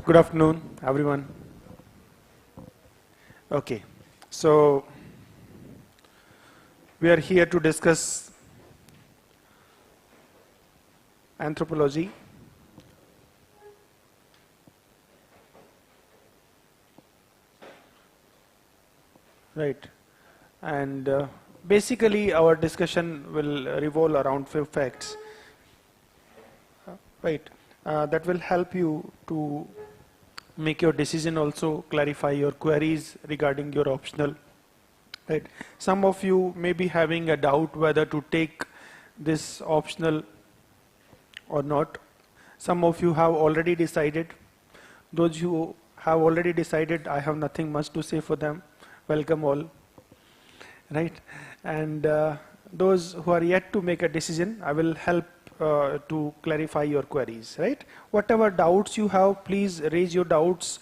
Good afternoon, everyone. Okay, so we are here to discuss anthropology. Right, and basically our discussion will revolve around few facts. Right, that will help you to make your decision, also clarify your queries regarding your optional. Right, some of you may be having a doubt whether to take this optional or not. Some of you have already decided. Those who have already decided, I have nothing much to say for them. Welcome all. Right, and those who are yet to make a decision, I will help to clarify your queries. Right, whatever doubts you have, please raise your doubts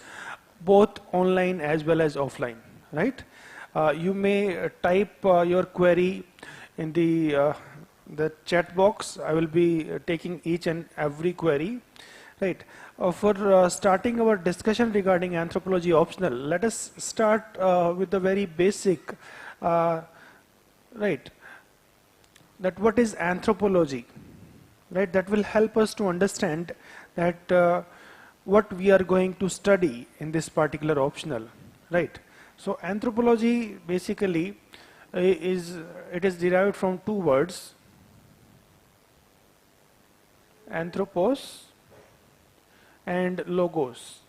both online as well as offline. Right, you may type your query in the chat box. I will be taking each and every query. Right, for starting our discussion regarding anthropology optional, let us start with the very basic. Right, that what is anthropology? Right, that will help us to understand that what we are going to study in this particular optional. Right, so anthropology basically is derived from two words, anthropos and logos.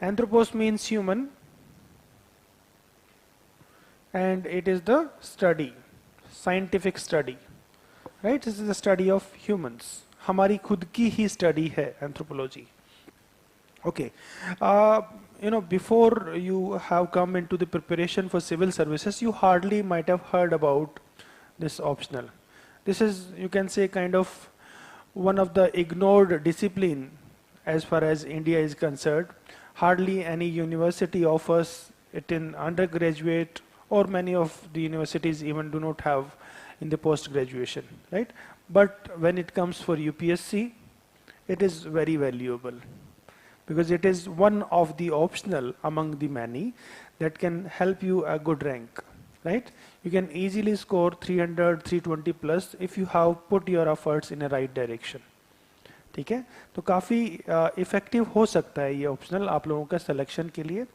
Anthropos means human, and it is the study, scientific study. Right, this is the study of humans. हमारी खुद की ही study है anthropology. Okay, before you have come into the preparation for civil services, you hardly might have heard about this optional. This is, you can say, kind of one of the ignored discipline as far as India is concerned. Hardly any university offers it in undergraduate, or many of the universities even do not have in the post graduation. Right, but when it comes for UPSC, it is very valuable because it is one of the optional among the many that can help you a good rank. Right, you can easily score 300, 320 plus if you have put your efforts in a right direction. ठीक है, तो काफ़ी effective हो सकता है ये optional आप लोगों का सिलेक्शन के लिए.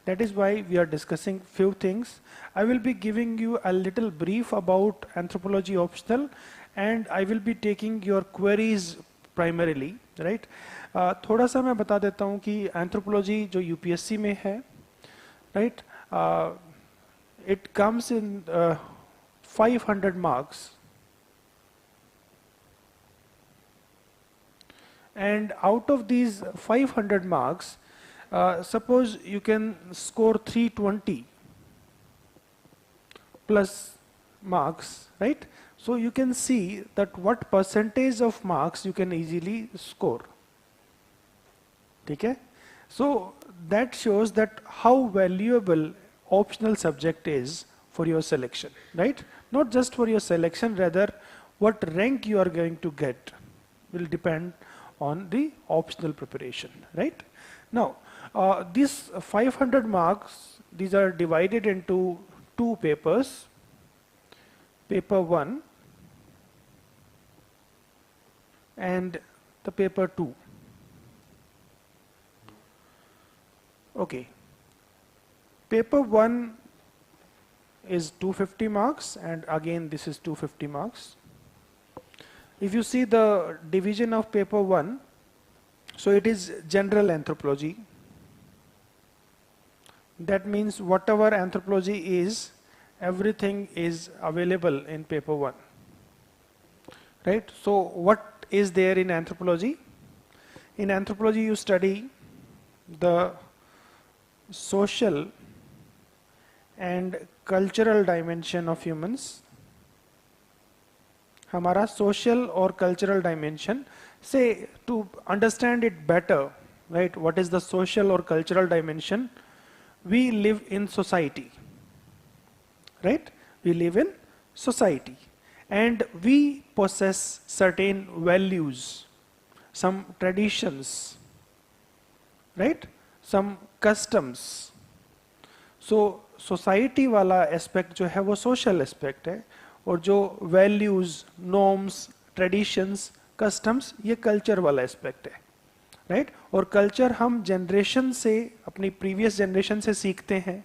That is why we are discussing few things. I will be giving you a little brief about anthropology optional, and I will be taking your queries primarily. Right, थोड़ा सा मैं बता देता हूँ कि anthropology जो UPSC में है, right, it comes in 500 marks. And out of these 500 marks, suppose you can score 320 plus marks, right? So you can see that what percentage of marks you can easily score. Okay? So that shows that how valuable optional subject is for your selection, right? Not just for your selection, rather what rank you are going to get will depend on the optional preparation. Right, now these 500 marks, these are divided into two papers, paper 1 and the paper 2. Okay, paper 1 is 250 marks, and again this is 250 marks. If you see the division of paper 1, so it is general anthropology. That means whatever anthropology is, everything is available in paper 1. Right, so what is there in anthropology? In anthropology you study the social and cultural dimension of humans. हमारा social or cultural dimension, say to understand it better, right, what is the social or cultural dimension? We live in society, right, we live in society, and we possess certain values, some traditions, right? Some customs. So society वाला aspect जो है वो social aspect है, और जो values, norms, traditions, customs, ये culture वाला aspect है, राइट? और कल्चर हम जनरेशन से, अपनी प्रीवियस जनरेशन से सीखते हैं,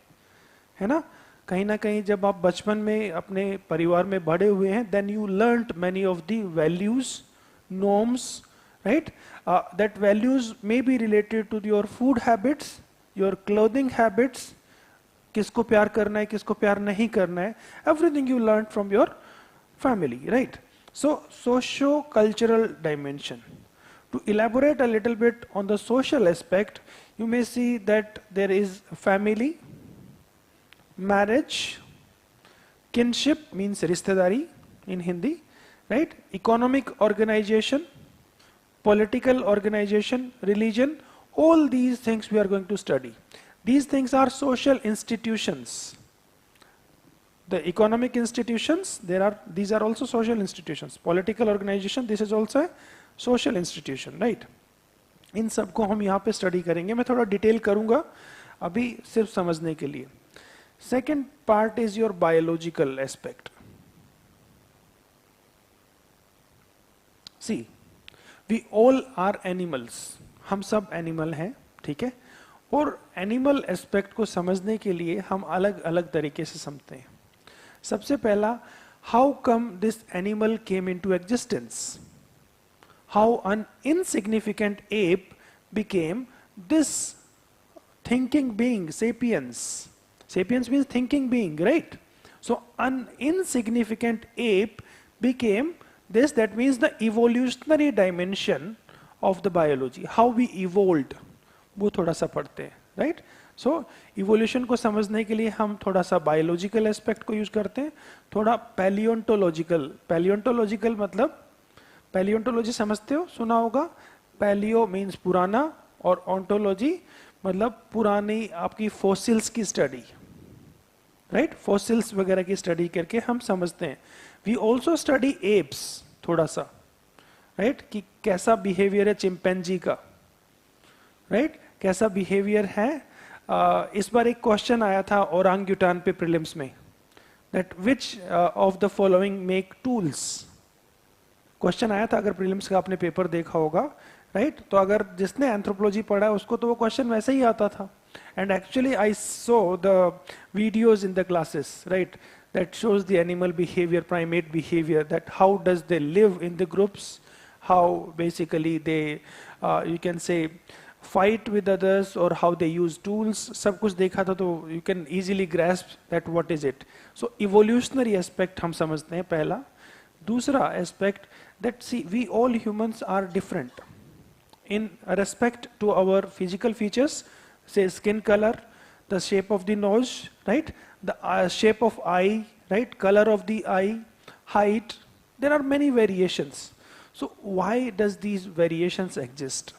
है ना? कहीं ना कहीं जब आप बचपन में अपने परिवार में बड़े हुए हैं, then you learned many of the values, norms, right? That values may be related to your food habits, your clothing habits, किसको प्यार करना है, किसको प्यार नहीं करना है, everything you learn from your family, right? So socio cultural dimension. To elaborate a little bit on the social aspect, you may see that there is family, marriage, kinship means rishtedari in Hindi, right? Economic organization, political organization, religion, all these things we are going to study. These things are social institutions. The economic institutions, these are also social institutions. Political organization, this is also a social institution, right? इन सबको हम यहाँ पे study करेंगे. मैं थोड़ा detail करूंगा अभी सिर्फ समझने के लिए. Second part is your biological aspect. See, we all are animals. हम सब एनिमल हैं, ठीक है? और एनिमल एस्पेक्ट को समझने के लिए हम अलग अलग तरीके से समझते हैं. सबसे पहला, how come this animal came into existence. How an insignificant ape became this thinking being, sapiens. Sapiens means thinking being, right? So an insignificant ape became this. That means the evolutionary dimension of the biology. How we evolved, वो थोड़ा सा पढ़ते हैं, right? So evolution को समझने के लिए हम थोड़ा सा biological aspect को यूज करते हैं, थोड़ा paleontological. Paleontological मतलब, पैलियोंटोलॉजी समझते हो, सुना होगा? पैलियो मीन्स पुराना, और ऑन्टोलॉजी मतलब पुरानी आपकी फॉसिल्स की स्टडी, राइट? फॉसिल्स वगैरह की स्टडी करके हम समझते हैं. वी ऑल्सो स्टडी एप्स थोड़ा सा, राइट? कि कैसा बिहेवियर है चिंपैंजी का, राइट? कैसा बिहेवियर है. इस बार एक क्वेश्चन आया था ओरांगुटान पे प्रीलिम्स में, that which of the following make tools. Question आया था, अगर प्रीलिम्स का आपने पेपर देखा होगा, राइट? तो अगर जिसने एंथ्रोपोलॉजी पढ़ा है उसको तो वो क्वेश्चन वैसे ही आता था. And actually I so the videos in the classes, right, that shows the animal behaviour, primate behaviour, that how does they live in the groups, how basically they you can say fight with others, और how they use tools. सब कुछ देखा था, तो you can easily grasp that what is it. So evolutionary aspect हम समझते हैं पहला. दूसरा aspect, that see, we all humans are different in respect to our physical features, say skin color, the shape of the nose, right, the shape of eye, right, color of the eye, height. There are many variations. So why does these variations exist?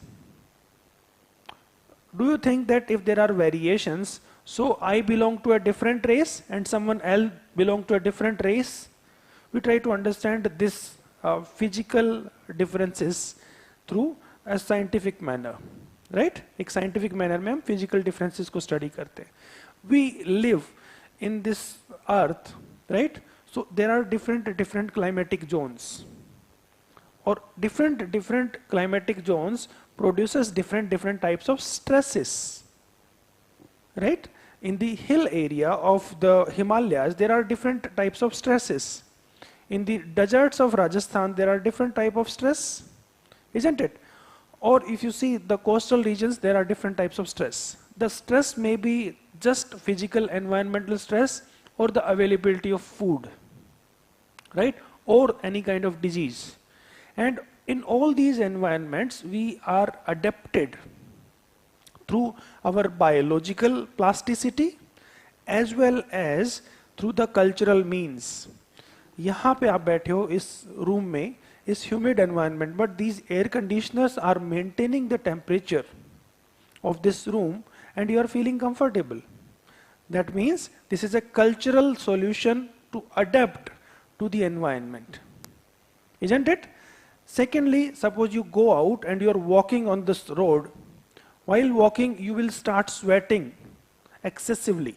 Do you think that if there are variations, so I belong to a different race and someone else belong to a different race? We try to understand this physical differences through a scientific manner, right? एक scientific manner में हम physical differences को study करते हैं. We live in this earth, right? So there are different climatic zones, or different climatic zones produces different types of stresses, right? In the hill area of the Himalayas, there are different types of stresses. In the deserts of Rajasthan, there are different type of stress, isn't it? Or if you see the coastal regions, there are different types of stress. The stress may be just physical environmental stress, or the availability of food, right? Or any kind of disease. And in all these environments, we are adapted through our biological plasticity as well as through the cultural means. यहाँ पे आप बैठे हो इस room में, इस humid environment, but these air conditioners are maintaining the temperature of this room and you are feeling comfortable. That means this is a cultural solution to adapt to the environment, isn't it? Secondly, suppose you go out and you are walking on this road, While walking, you will start sweating excessively.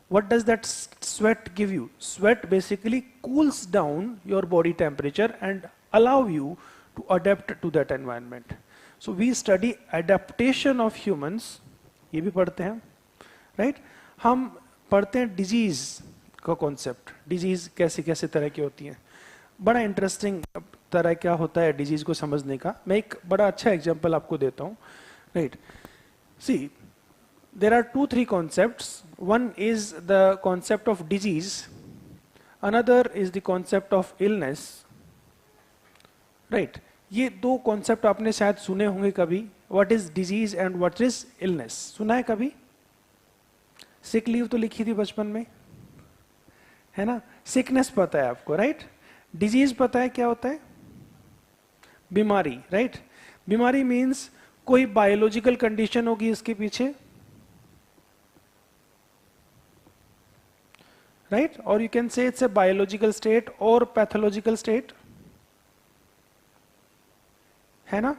What does that sweat give you? Sweat basically cools down your body temperature and allow you to adapt to that environment. So we study adaptation of humans. ये भी पढ़ते हैं, right? हम पढ़ते हैं disease का concept. Disease कैसे कैसे तरह की होती हैं. बड़ा interesting तरह क्या होता है disease को समझने का. मैं एक बड़ा अच्छा example आपको देता हूँ. Right. See, there are 2-3 concepts. One is the concept of disease. Another is the concept of illness. Right. ये दो concept आपने शायद सुने होंगे कभी. What is disease and what is illness? सुना है कभी? Sick leave तो लिखी थी बचपन में, है ना? Sickness पता है आपको, right? Disease पता है क्या होता है? बीमारी, right? बीमारी means कोई बायोलॉजिकल कंडीशन होगी इसके पीछे, राइट? और you can say it's a biological state और पैथोलॉजिकल स्टेट, है ना?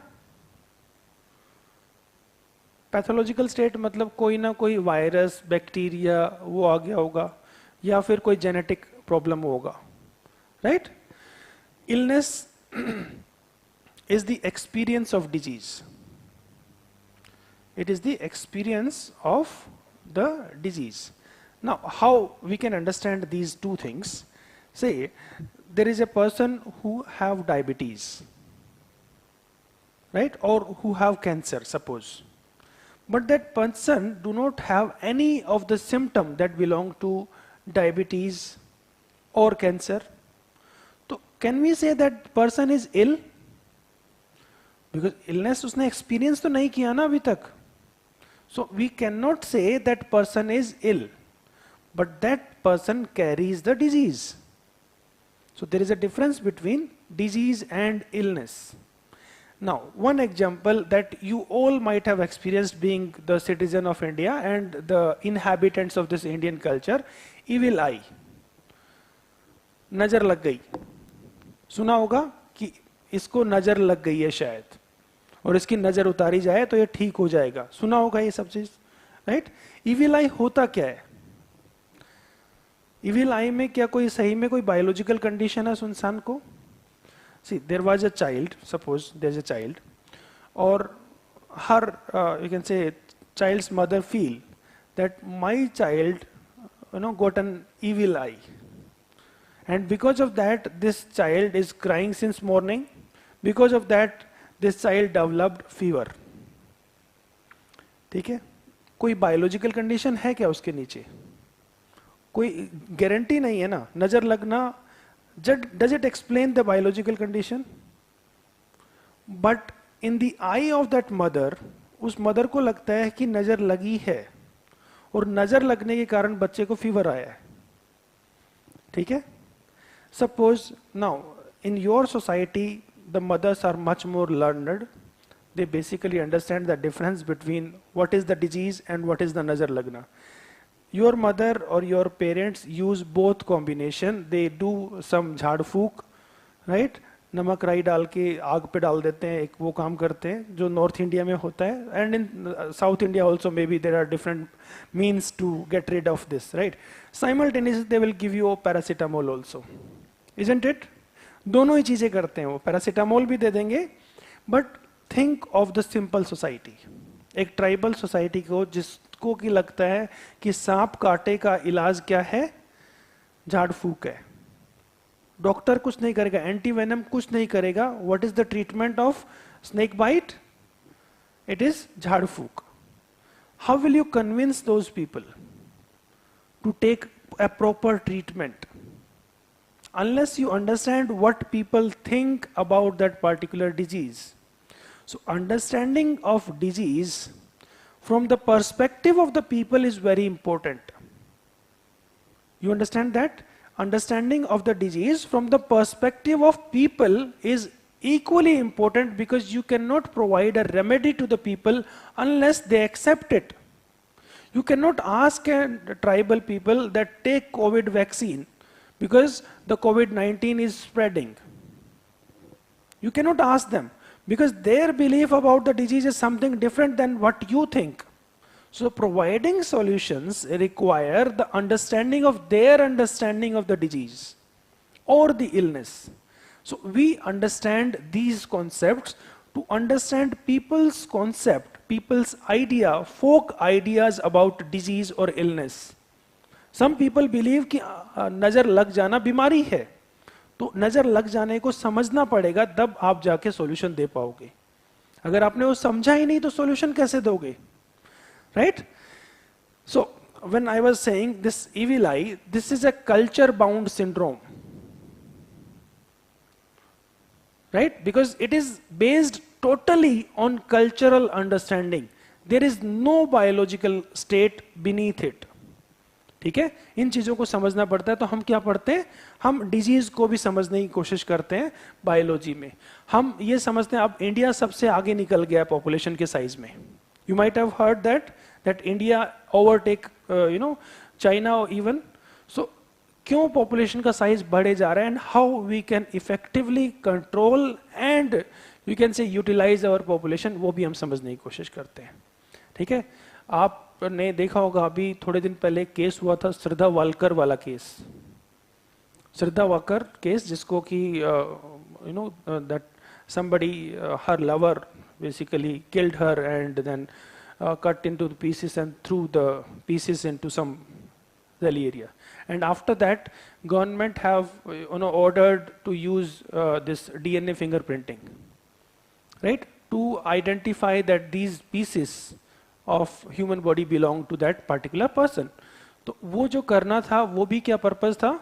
पैथोलॉजिकल स्टेट मतलब कोई ना कोई वायरस, बैक्टीरिया वो आ गया होगा, या फिर कोई जेनेटिक प्रॉब्लम होगा, right? Illness is the experience of disease. It is the experience of the disease. Now, how we can understand these two things? Say, there is a person who have diabetes, right? Or who have cancer, suppose. But that person do not have any of the symptom that belong to diabetes or cancer. So, can we say that person is ill? Because illness उसने experience तो नहीं किया ना अभी तक. So we cannot say that person is ill, but that person carries the disease. So there is a difference between disease and illness. Now, one example that you all might have experienced being the citizen of India and the inhabitants of this Indian culture, evil eye. नजर लग गई. सुना होगा कि इसको नजर लग गई है शायद, और इसकी नजर उतारी जाए तो ये ठीक हो जाएगा. सुना होगा ये सब चीज, राइट? इविल आई होता क्या है? इविल आई में क्या कोई सही में कोई बायोलॉजिकल कंडीशन है इंसान को? See, there was a child, suppose there is a child, और हर you can say child's mother feel that my child got an evil eye, and because of that this child is crying since morning. Because of that this child developed fever. ठीक है? कोई biological condition है क्या उसके नीचे? कोई guarantee नहीं है ना. नजर लगना, does it explain the biological condition? But in the eye of that mother, उस मदर को लगता है कि नजर लगी है, और नजर लगने के कारण बच्चे को फीवर आया है. ठीक है? Suppose now in your society the mothers are much more learned. They basically understand the difference between what is the disease and what is the nazar lagna. Your mother or your parents use both combination. They do some झाड़ फूक, right? नमक राई डाल के आग पे डाल देते हैं, एक वो काम करते हैं जो नॉर्थ इंडिया में होता है, and in South India also maybe there are different means to get rid of this, right? Simultaneously they will give you paracetamol also, isn't it? दोनों ही चीजें करते हैं वो, पैरासीटामोल भी दे देंगे. But think of the simple society, एक tribal society को जिसको कि लगता है कि सांप काटे का इलाज क्या है? झाड़ फूक है. डॉक्टर कुछ नहीं करेगा, एंटी वेनम कुछ नहीं करेगा. What is the treatment of snake bite? It is झाड़ फूक. How will you convince those people to take a proper treatment? Unless you understand what people think about that particular disease. So understanding of disease from the perspective of the people is very important. You understand that? Understanding of the disease from the perspective of people is equally important, because you cannot provide a remedy to the people unless they accept it. You cannot ask a tribal people that take COVID vaccine because the COVID-19 is spreading. You cannot ask them, because their belief about the disease is something different than what you think. So providing solutions require the understanding of their understanding of the disease or the illness. So we understand these concepts to understand people's concept, people's idea, folk ideas about disease or illness. Some people believe कि नजर लग जाना बीमारी है, तो नजर लग जाने को समझना पड़ेगा, तब आप जाके सॉल्यूशन दे पाओगे. अगर आपने वो समझा ही नहीं तो सॉल्यूशन कैसे दोगे? Right? So when I was saying this evil eye, this is a culture bound syndrome. Right? Because it is based totally on cultural understanding. There is no biological state beneath it. ठीक है, इन चीजों को समझना पड़ता है. तो हम क्या पढ़ते हैं, हम डिजीज को भी समझने की कोशिश करते हैं बायोलॉजी में. हम ये समझते हैं अब इंडिया सबसे आगे निकल गया पॉपुलेशन के साइज में. You might have heard that India overtake China or even. So क्यों पॉपुलेशन का साइज बढ़े जा रहा है, and how we can effectively control and we can say utilize our population, वो भी हम समझने की कोशिश करते हैं. ठीक है, आपने देखा होगा अभी थोड़े दिन पहले केस हुआ था श्रद्धा वालकर वाला केस. श्रद्धा वालकर केस जिसको कि that somebody her lover basically killed her and then cut into the pieces and threw the pieces into some valley area. And after that, government have ordered to use this DNA fingerprinting, right, to identify that these pieces of human body belong to that particular person. तो वो जो करना था वो भी क्या purpose था,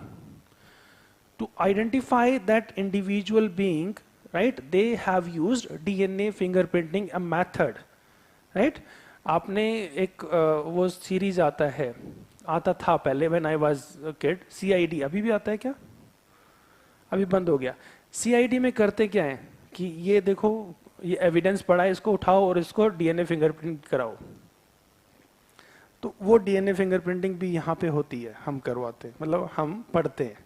to identify that individual being, right? They have used DNA fingerprinting a method, right? आपने एक वो सीरीज आता था पहले when I was a kid, CID. अभी भी आता है क्या? अभी बंद हो गया. CID में करते क्या है कि ये देखो ये एविडेंस पड़ा है, इसको उठाओ और इसको DNA फिंगरप्रिंट कराओ. तो वो DNA फिंगरप्रिंटिंग भी यहाँ पे होती है, हम करवाते हैं, मतलब हम पढ़ते हैं.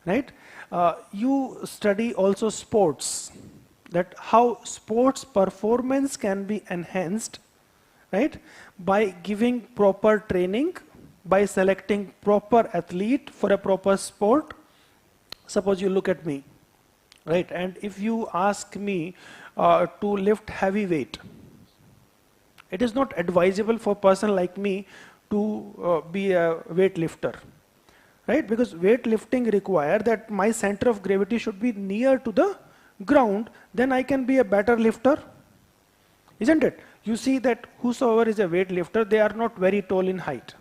Right? You study also sports, that how sports performance can be enhanced, right, by giving proper training, by selecting proper athlete for a proper sport. Suppose you look at me, right, and if you ask me to lift heavy weight, it is not advisable for a person like me to be a weightlifter. Right? Because weightlifting require that my center of gravity should be near to the ground, then I can be a better lifter. Isn't it? You see that whosoever is a weightlifter, they are not very tall in height.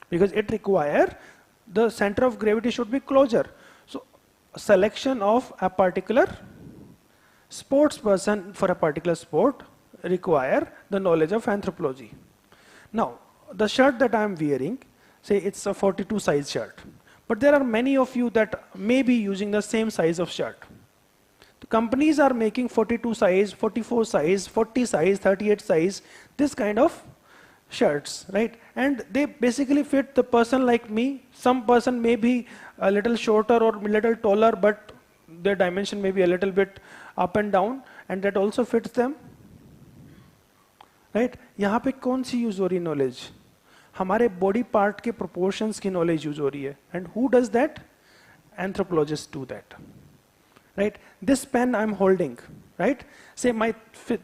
Because it require the center of gravity should be closer. So selection of a particular sports person for a particular sport require the knowledge of anthropology. Now, the shirt that I am wearing, say it's a 42 size shirt, but there are many of you that may be using the same size of shirt. The companies are making 42 size, 44 size, 40 size, 38 size, this kind of shirts, right? And they basically fit the person like me. Some person may be a little shorter or a little taller, but their dimension may be a little bit up and down, and that also fits them, right? यहाँ पे कौन सी use हो रही knowledge, हमारे body part के proportions की knowledge use हो रही है. And who does that? Anthropologist do that, right? This pen I am holding, right? Say my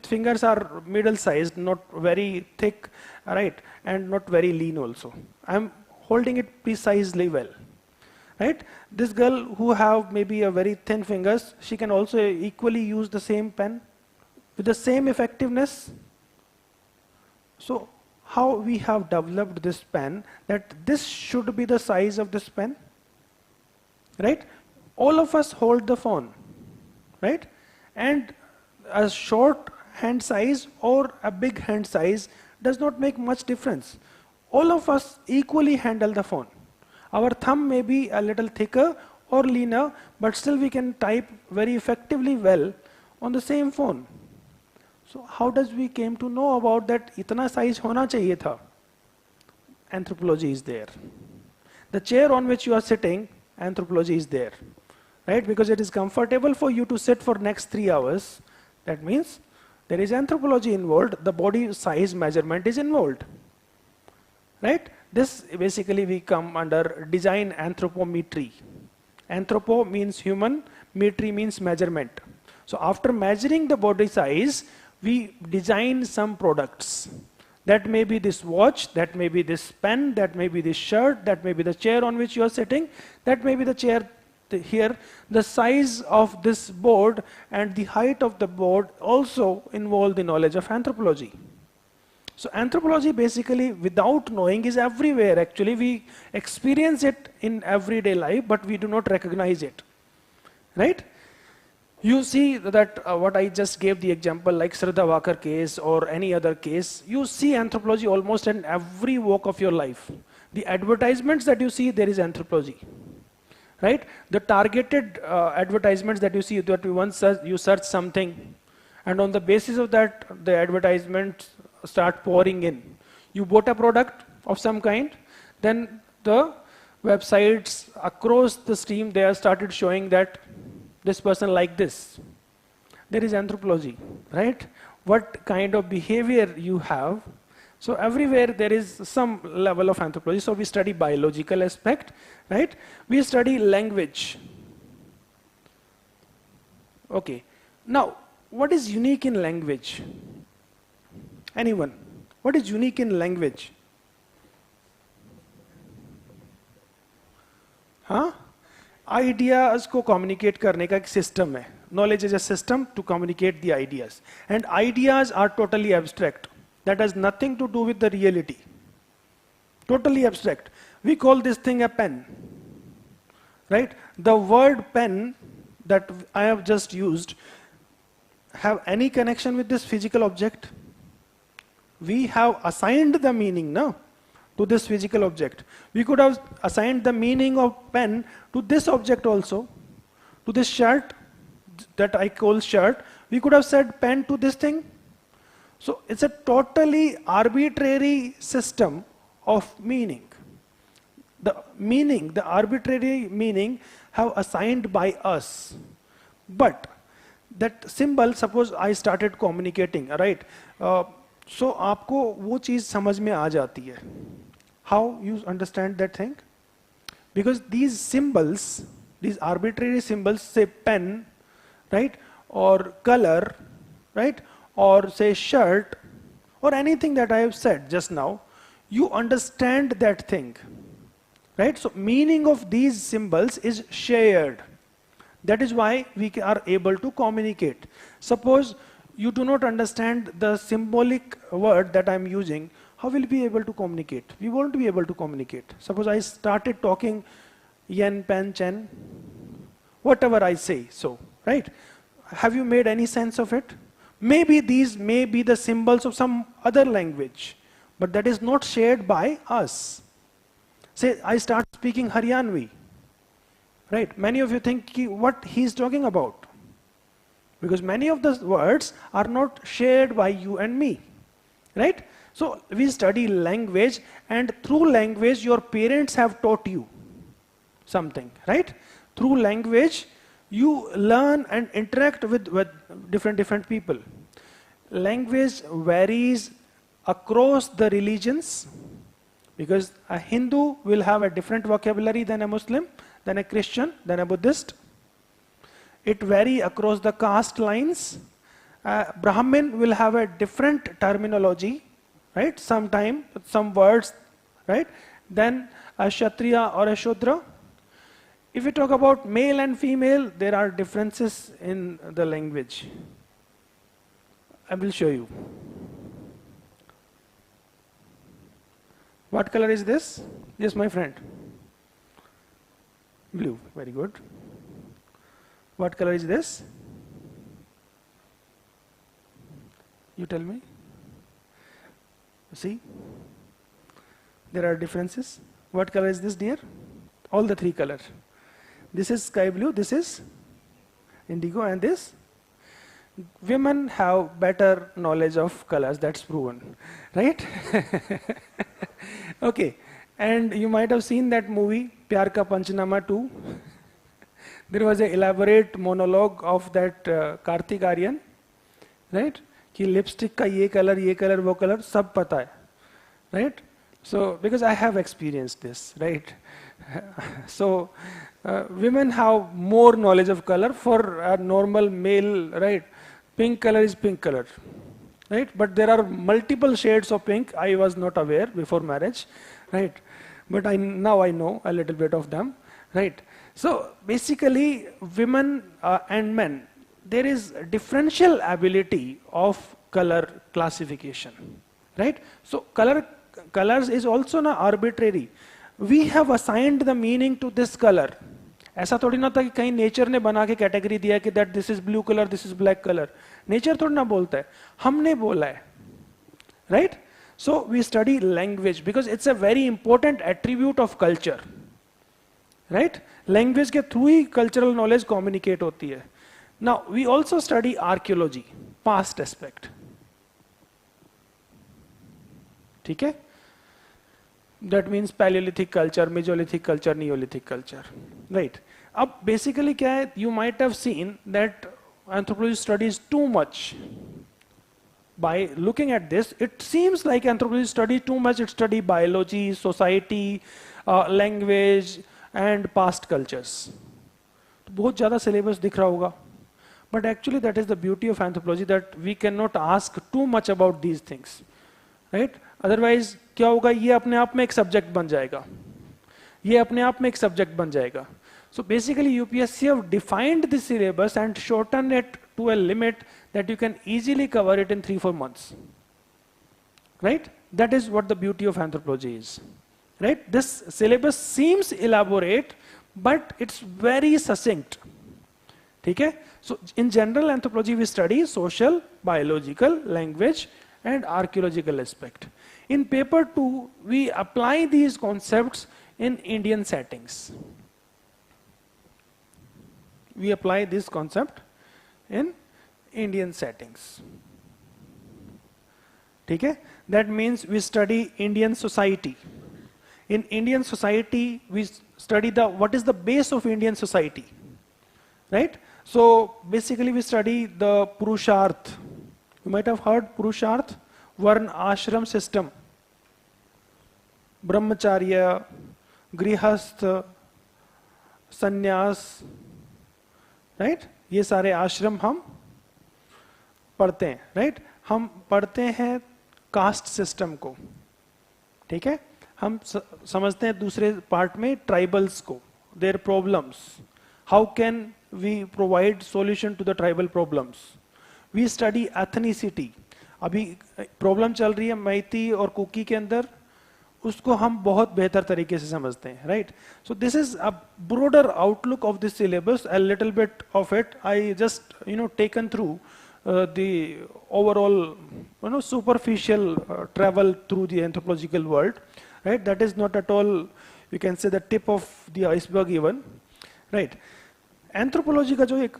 fingers are middle sized, not very thick, right, and not very lean also. I'm holding it precisely well, right? This girl who have maybe a very thin fingers, she can also equally use the same pen with the same effectiveness. So how we have developed this pen that this should be the size of this pen, right? All of us hold the phone, right? And a short hand size or a big hand size does not make much difference. All of us equally handle the phone. Our thumb may be a little thicker or leaner, but still we can type very effectively well on the same phone. So how does we came to know about that itna size hona chahiye tha? Anthropology is there. The chair on which you are sitting, anthropology is there, right? Because it is comfortable for you to sit for next 3 hours. That means there is anthropology involved, the body size measurement is involved, right? This basically we come under design anthropometry. Anthropo means human, metry means measurement. So after measuring the body size, we design some products. That may be this watch, that may be this pen, that may be this shirt, that may be the chair on which you are sitting, that may be the chair here. The size of this board and the height of the board also involve the knowledge of anthropology. So anthropology basically, without knowing, is everywhere. Actually, we experience it in everyday life, but we do not recognize it, right? You see that what I just gave the example, like Shraddha Vakar case or any other case, you see anthropology almost in every walk of your life. The advertisements that you see, there is anthropology, right? The targeted advertisements that you see, that you search something, and on the basis of that, the advertisements start pouring in. You bought a product of some kind, then the websites across the stream, they have started showing that this person like this. There is anthropology, right? What kind of behavior you have. So everywhere there is some level of anthropology. So we study biological aspect, right? We study language. Okay. Now, what is unique in language? Anyone? What is unique in language? Huh? Ideas को communicate करने का एक system है. Knowledge is a system to communicate the ideas. And ideas are totally abstract. That has nothing to do with the reality. Totally abstract. We call this thing a pen. Right? The word pen that I have just used have any connection with this physical object? We have assigned the meaning, no? To this physical object. We could have assigned the meaning of pen to this object also. To this shirt that I call shirt, we could have said pen to this thing. So it's a totally arbitrary system of meaning. The meaning, the arbitrary meaning have assigned by us. But that symbol, suppose I started communicating, right? So आपको वो चीज़ समझ में आ जाती है. How you understand that thing? Because these symbols, these arbitrary symbols, say pen, right, or color, right, or say shirt, or anything that I have said just now, you understand that thing, right? So meaning of these symbols is shared. That is why we are able to communicate. Suppose you do not understand the symbolic word that I am using, how will we be able to communicate? We won't be able to communicate. Suppose I started talking yen, pen, chen, whatever I say, so, right? Have you made any sense of it? Maybe these may be the symbols of some other language, but that is not shared by us. Say, I start speaking Haryanvi, right? Many of you think what he's talking about. Because many of the words are not shared by you and me, right? So we study language, and through language your parents have taught you something, right? Through language you learn and interact with different people. Language varies across the religions, because a Hindu will have a different vocabulary than a Muslim, than a Christian, than a Buddhist. It varies across the caste lines. Brahmin will have a different terminology, right? Sometime, some words, right? Then a Kshatriya or a Shudra. If we talk about male and female, there are differences in the language. I will show you. What color is this? Yes, my friend. Blue, very good. What color is this? You tell me. See? There are differences. What color is this, dear? All the three colors. This is sky blue, this is indigo, and this. Women have better knowledge of colors, that's proven, right? Okay, and you might have seen that movie, Pyar Ka Panchnama 2. There was an elaborate monologue of that Karthik Aryan, right? कि lipstick का ये colour वो colour सब पता है, right? So because I have experienced this, right? So women have more knowledge of color. For a normal male, right, pink color is pink color, right? But there are multiple shades of pink. I was not aware before marriage, right? But now I know a little bit of them, right? So basically women and men, there is differential ability of color classification, right? So colors is also not arbitrary. We have assigned the meaning to this color. ऐसा थोड़ी ना था कि कहीं nature ने बना के category दिया कि that this is blue colour, this is black colour. Nature थोड़ी ना बोलता है, हमने बोला है, right? So we study language because it's a very important attribute of culture, right? Language के थ्रू ही कल्चरल नॉलेज कम्युनिकेट होती है. Now we also study archaeology, past aspect. ठीक है? That means palaeolithic culture, mesolithic culture, neolithic culture, right? अब basically क्या है, you might have seen that anthropology studies too much. By looking at this, it seems like anthropology studies too much. It studies biology, society, language, and past cultures. तो बहुत ज़्यादा syllabus दिख रहा होगा. But actually, that is the beauty of anthropology, that we cannot ask too much about these things, right? Otherwise, क्या होगा, ये अपने आप में एक सब्जेक्ट बन जाएगा, ये अपने आप में एक सब्जेक्ट बन जाएगा. So basically, UPSC have defined the syllabus and shortened it to a limit that you can easily cover it in 3-4 months. Right? That is what the beauty of anthropology is. Right? This syllabus seems elaborate, but it's very succinct. Okay? So in general anthropology we study social, biological, language, and archaeological aspect. In paper 2, we apply these concepts in Indian settings. We apply this concept in Indian settings. ठीक है? That means we study Indian society. In Indian society, we study what is the base of Indian society, right? So basically, we study the Purusharth. You might have heard Purusharth, Varna Ashram system, Brahmacharya, Grihasth, Sannyas, right? ये सारे आश्रम हम पढ़ते हैं, right? हम पढ़ते हैं caste system को, ठीक है? हम समझते हैं दूसरे पार्ट में ट्राइबल्स को, their problems, how can we provide solution to the tribal problems. We study ethnicity. अभी प्रॉब्लम चल रही है मैती और कुकी के अंदर, उसको हम बहुत बेहतर तरीके से समझते हैं, right? So this is a broader outlook of this syllabus, a little bit of it I just taken through the overall superficial travel through the anthropological world, right? That is not at all, you can say, the tip of the iceberg even, right? Anthropology का जो एक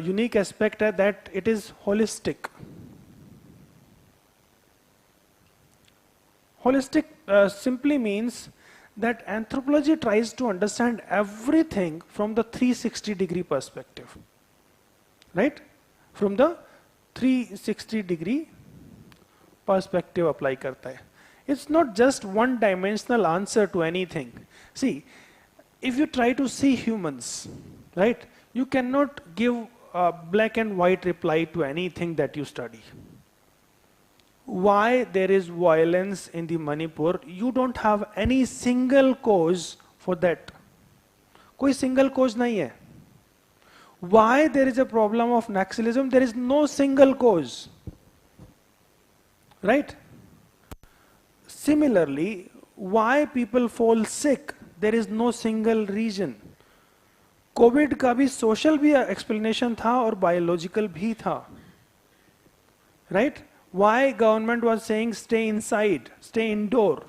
unique aspect है, that it is holistic. Holistic simply means that anthropology tries to understand everything from the 360-degree perspective, right? From the 360-degree perspective apply करता है. It's not just one-dimensional answer to anything. See, if you try to see humans, right, you cannot give a black and white reply to anything that you study. Why there is violence in the Manipur? You don't have any single cause for that. कोई single cause नहीं है. Why there is a problem of Naxalism? There is no single cause, right? Similarly, why people fall sick? There is no single reason. COVID का भी social भी explanation था और biological भी था, right? Why government was saying stay inside, stay indoor,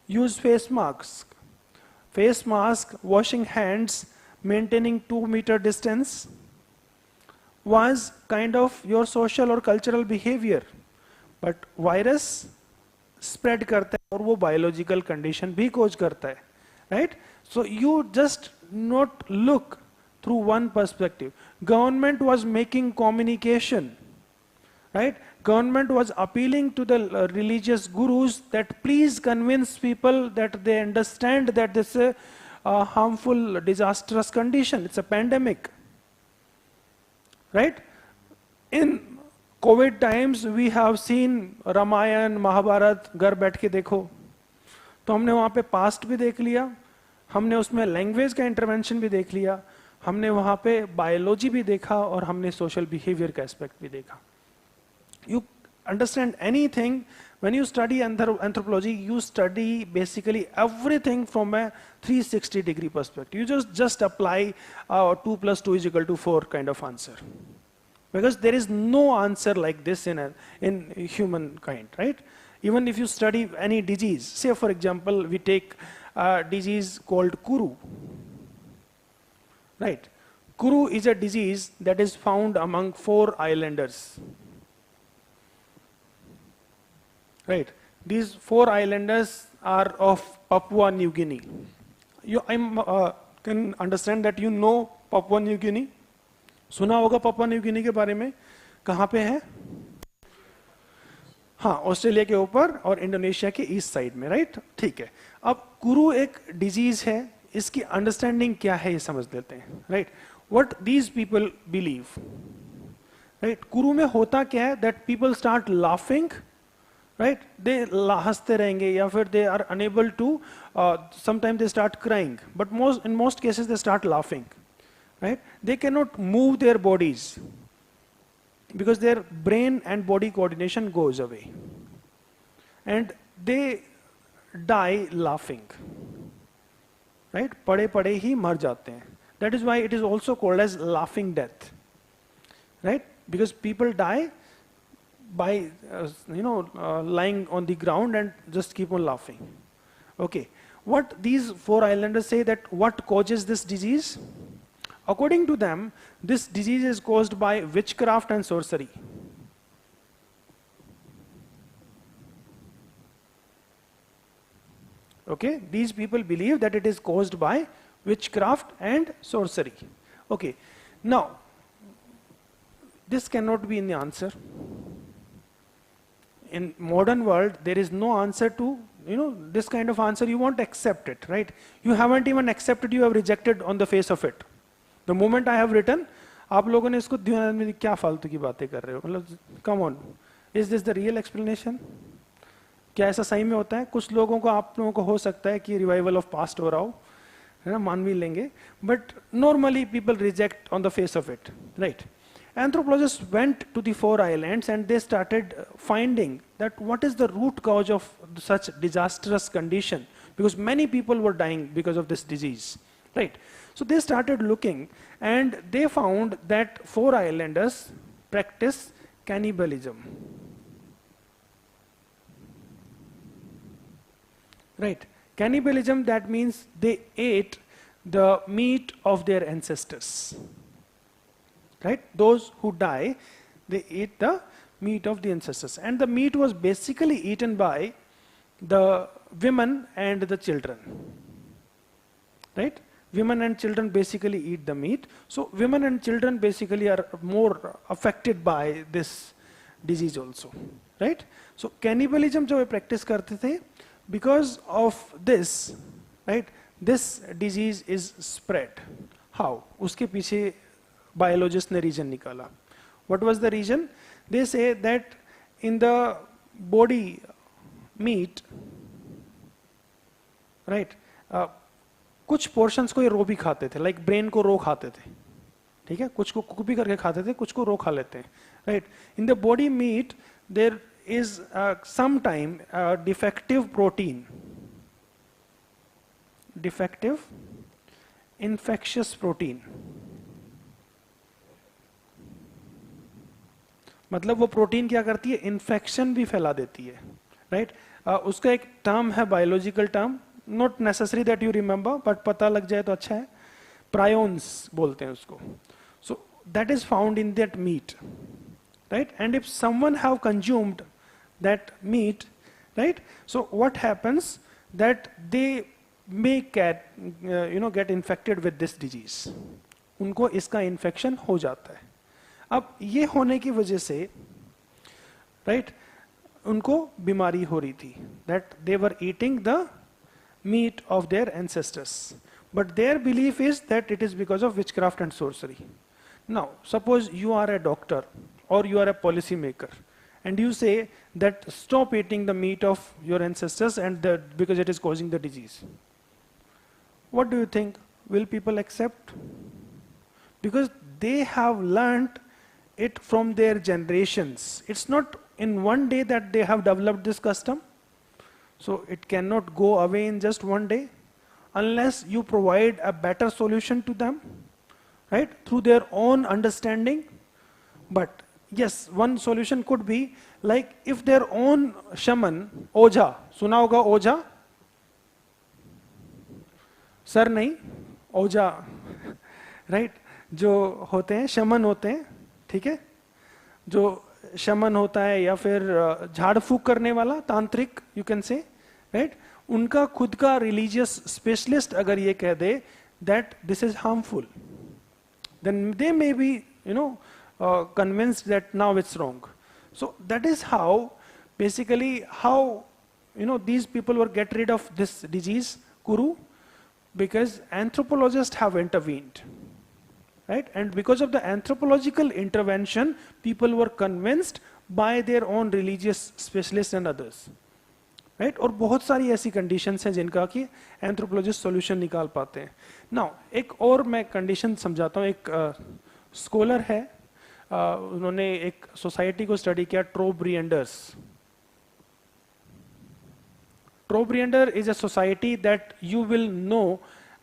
use face mask, washing hands, maintaining 2-meter distance was kind of your social or cultural behavior. But virus spread करता है और वो biological condition भी cause करता है, right? So you just not look through one perspective. Government was making communication right? Government was appealing to the religious gurus that please convince people that they understand that this is a harmful, disastrous condition. It's a pandemic, right? In COVID times, we have seen Ramayan, Mahabharat, घर बैठ के देखो. तो हमने वहाँ पे past भी देख लिया, हमने उसमें लैंग्वेज का इंटरवेंशन भी देख लिया, हमने वहाँ पे बायोलॉजी भी देखा और हमने सोशल बिहेवियर का एस्पेक्ट भी देखा. You understand anything when you study anthropology, you study basically everything from a 360-degree perspective. You just apply 2 + 2 = 4 kind of answer. Because there is no answer like this in humankind, right? Even if you study any disease, say for example, we take a disease called Kuru, right? Kuru is a disease that is found among 4 islanders, right? These 4 islanders are of Papua New Guinea. You can understand that you know Papua New Guinea. सुना होगा Papua New Guinea के बारे में. कहाँ पे है? हाँ, Australia के ऊपर और इंडोनेशिया के ईस्ट साइड में, राइट? ठीक है. अब कुरु एक डिजीज है, इसकी अंडरस्टैंडिंग क्या है ये समझ लेते हैं, right? What these people believe, right? Kuru में होता क्या है? That people start laughing, right? They हंसते रहेंगे या फिर they are unable to, sometime they start crying, but in most cases they start laughing. Right? They cannot move their bodies because their brain and body coordination goes away. And they die laughing. Right? पड़े पड़े ही मर जाते हैं. That is why it is also called as laughing death. Right? Because people die by, lying on the ground and just keep on laughing. Okay. What these 4 islanders say that what causes this disease? According to them, this disease is caused by witchcraft and sorcery. Okay, these people believe that it is caused by witchcraft and sorcery. Okay, now, this cannot be in the answer. In modern world, there is no answer to, this kind of answer. You won't accept it, right? You haven't even accepted, you have rejected on the face of it. The moment I have written, आप लोगों ने इसको ध्यान में क्या फालतू की बातें कर रहे हो? मतलब, come on, is this the real explanation? क्या ऐसा सही में होता है? कुछ लोगों को, आप लोगों को हो सकता है कि रिवाइवल ऑफ पास्ट हो रहा हो, है ना, मान भी लेंगे, but normally people reject on the face of it, right? Anthropologists went to the 4 islands and they started finding that what is the root cause of such disastrous condition, because many people were dying because of this disease, right? So they started looking and they found that 4 islanders practice cannibalism. Right? Cannibalism, that means they ate the meat of their ancestors. Right? Those who die, they eat the meat of the ancestors. And the meat was basically eaten by the women and the children. Right? Women and children basically eat the meat. So women and children basically are more affected by this disease also, right? So cannibalism जो वे practice करते थे, because of this, right? This disease is spread. How? उसके पीछे biologists ने reason निकाला. What was the reason? They say that in the body meat, right? कुछ portions को ये रो भी खाते थे, लाइक ब्रेन को रो खाते थे, ठीक है? कुछ को कुक भी करके खाते थे, कुछ को रो खा लेते हैं, राइट? In the body meat there is some time defective protein, defective infectious protein. मतलब वो प्रोटीन क्या करती है? इन्फेक्शन भी फैला देती है, राइट? उसका एक टर्म है, biological term, not necessary that you remember, but पता लग जाए तो अच्छा है. Prions बोलते हैं उसको. So that is found in that meat, right? And if someone have consumed that meat, right? So what happens? That they may get infected with this disease. उनको इसका infection हो जाता है. अब ये होने की वजह से राइट, उनको बीमारी हो रही थी, that they were eating the meat of their ancestors, but their belief is that it is because of witchcraft and sorcery. Now suppose you are a doctor or you are a policy maker and you say that stop eating the meat of your ancestors and because it is causing the disease. What do you think? Will people accept? Because they have learnt it from their generations. It's not in one day that they have developed this custom. So it cannot go away in just one day unless you provide a better solution to them, right? Through their own understanding. But yes, one solution could be like if their own shaman, ओझा, सुना होगा ओझा? Sir नहीं, ओझा, right? जो होते हैं शमन होते हैं, ठीक है? जो शमन होता है या फिर झाड़ फूक करने वाला तांत्रिक, यू कैन से, राइट? उनका खुद का रिलीजियस स्पेशलिस्ट अगर ये कह दे that this is harmful, then they may be convinced that now it's wrong. So that is how basically how these people were get rid of this disease Kuru, because anthropologists have intervened, right? And because of the anthropological intervention, people were convinced by their own religious specialists and others, right? और बहुत सारी ऐसी conditions हैं जिनका कि anthropologist solution निकाल पाते हैं. Now एक और मैं condition समझाता हूँ. एक scholar है, उन्होंने एक सोसाइटी को स्टडी किया, Trobrianders. Trobriander is a society that you will know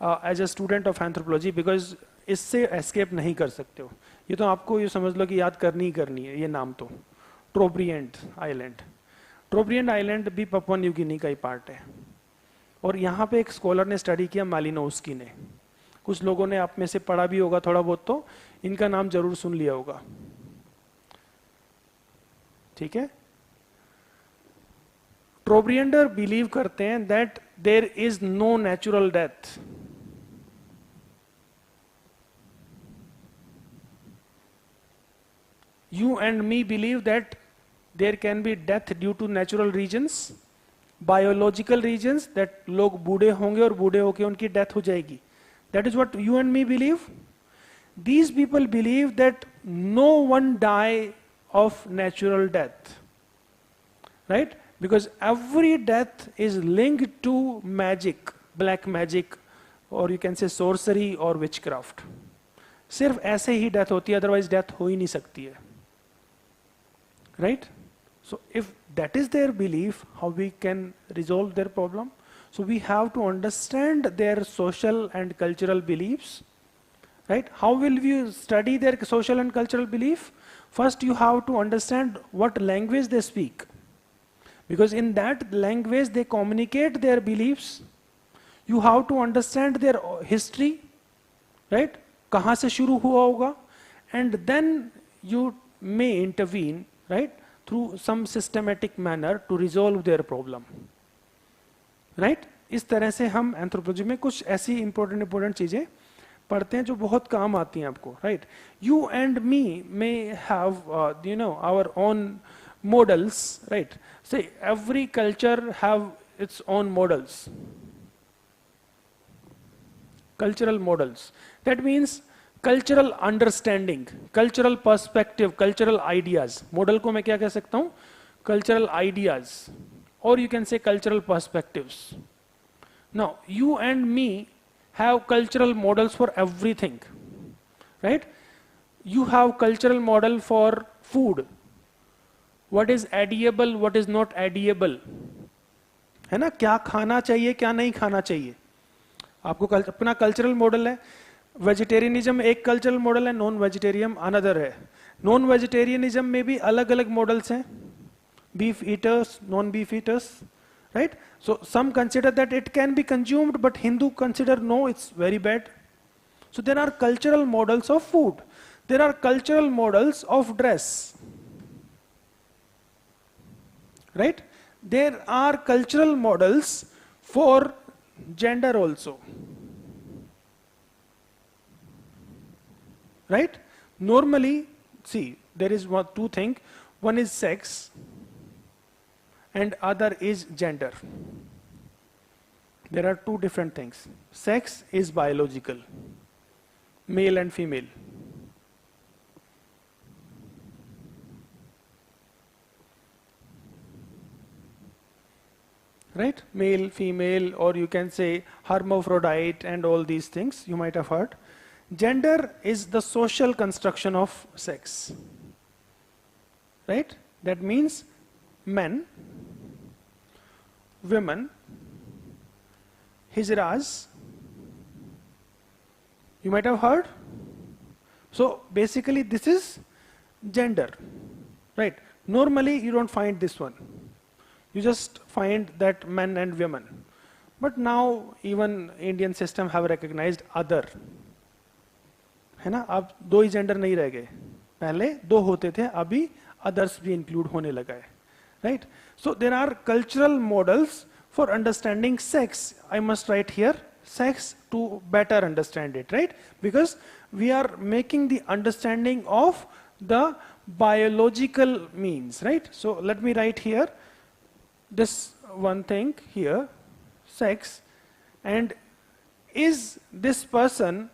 as a student of anthropology, because इससे एस्केप नहीं कर सकते हो. ये तो आपको ये समझ लो कि याद करनी ही करनी है ये नाम. तो ट्रोब्रिएंट आइलैंड, ट्रोब्रिएंट आइलैंड भी पपुआ न्यू गिनी का ही पार्ट है. और यहाँ पे एक स्कॉलर ने स्टडी किया, मालिनोव्स्की ने. कुछ लोगों ने आप में से पढ़ा भी होगा थोड़ा बहुत, तो इनका नाम जरूर सुन लिया होगा, ठीक है? ट्रोब्रिएंडर बिलीव करते हैं that there is no natural death. You and me believe that there can be death due to natural reasons, biological reasons, that लोग बूढ़े होंगे और बूढ़े होके उनकी डेथ हो जाएगी. That is what you and me believe. These people believe that no one die of natural death, right? Because every death is linked to magic, black magic, or you can say sorcery or witchcraft. सिर्फ ऐसे ही death होती है, otherwise death हो ही नहीं सकती है, right? So if that is their belief, how we can resolve their problem? So we have to understand their social and cultural beliefs, right? How will we study their social and cultural belief? First you have to understand what language they speak, because in that language they communicate their beliefs. You have to understand their history, right? कहाँ से शुरू हुआ होगा, and then you may intervene, right, through some systematic manner to resolve their problem. Right इस तरह से हम anthropology में कुछ ऐसी इंपॉर्टेंट चीजें पढ़ते हैं जो बहुत काम आती हैं आपको, right? You and me may have our own models, right? Say every culture have its own models, cultural models. That means cultural understanding, cultural perspective, cultural ideas. Model को मैं क्या कह सकता हूं? Cultural ideas, or you can say cultural perspectives. Now you and me have cultural models for everything, right? You have cultural model for food, what is edible, what is not edible, है ना? क्या खाना चाहिए, क्या नहीं खाना चाहिए. आपको अपना कल्चरल मॉडल है. वेजिटेरियनिज्म एक कल्चरल मॉडल है, नॉन वेजिटेरियन अनदर है. नॉन वेजिटेरियनिज्म में भी अलग अलग मॉडल्स हैं. Beef eaters, non-beef eaters, right? So some consider that it can be consumed, but Hindu consider no, it's very bad. So there are cultural models of food. There are cultural models of dress, right? There are cultural models for gender also, right? Normally, see, there is two things. One is sex, and other is gender. There are two different things. Sex is biological, male and female. Right? Male, female, or you can say hermaphrodite and all these things you might have heard. Gender is the social construction of sex. Right? That means men, women, hijras, you might have heard. So basically this is gender. Right? Normally you don't find this one. You just find that men and women. But now even Indian system have recognized other. है ना? अब दो ही gender नहीं रह गए. पहले दो होते थे, अभी others भी include होने लगा है. Right? So there are cultural models for understanding sex. I must write here sex to better understand it, right? Because we are making the understanding of the biological means, right? So let me write here this one thing here, sex, and is this person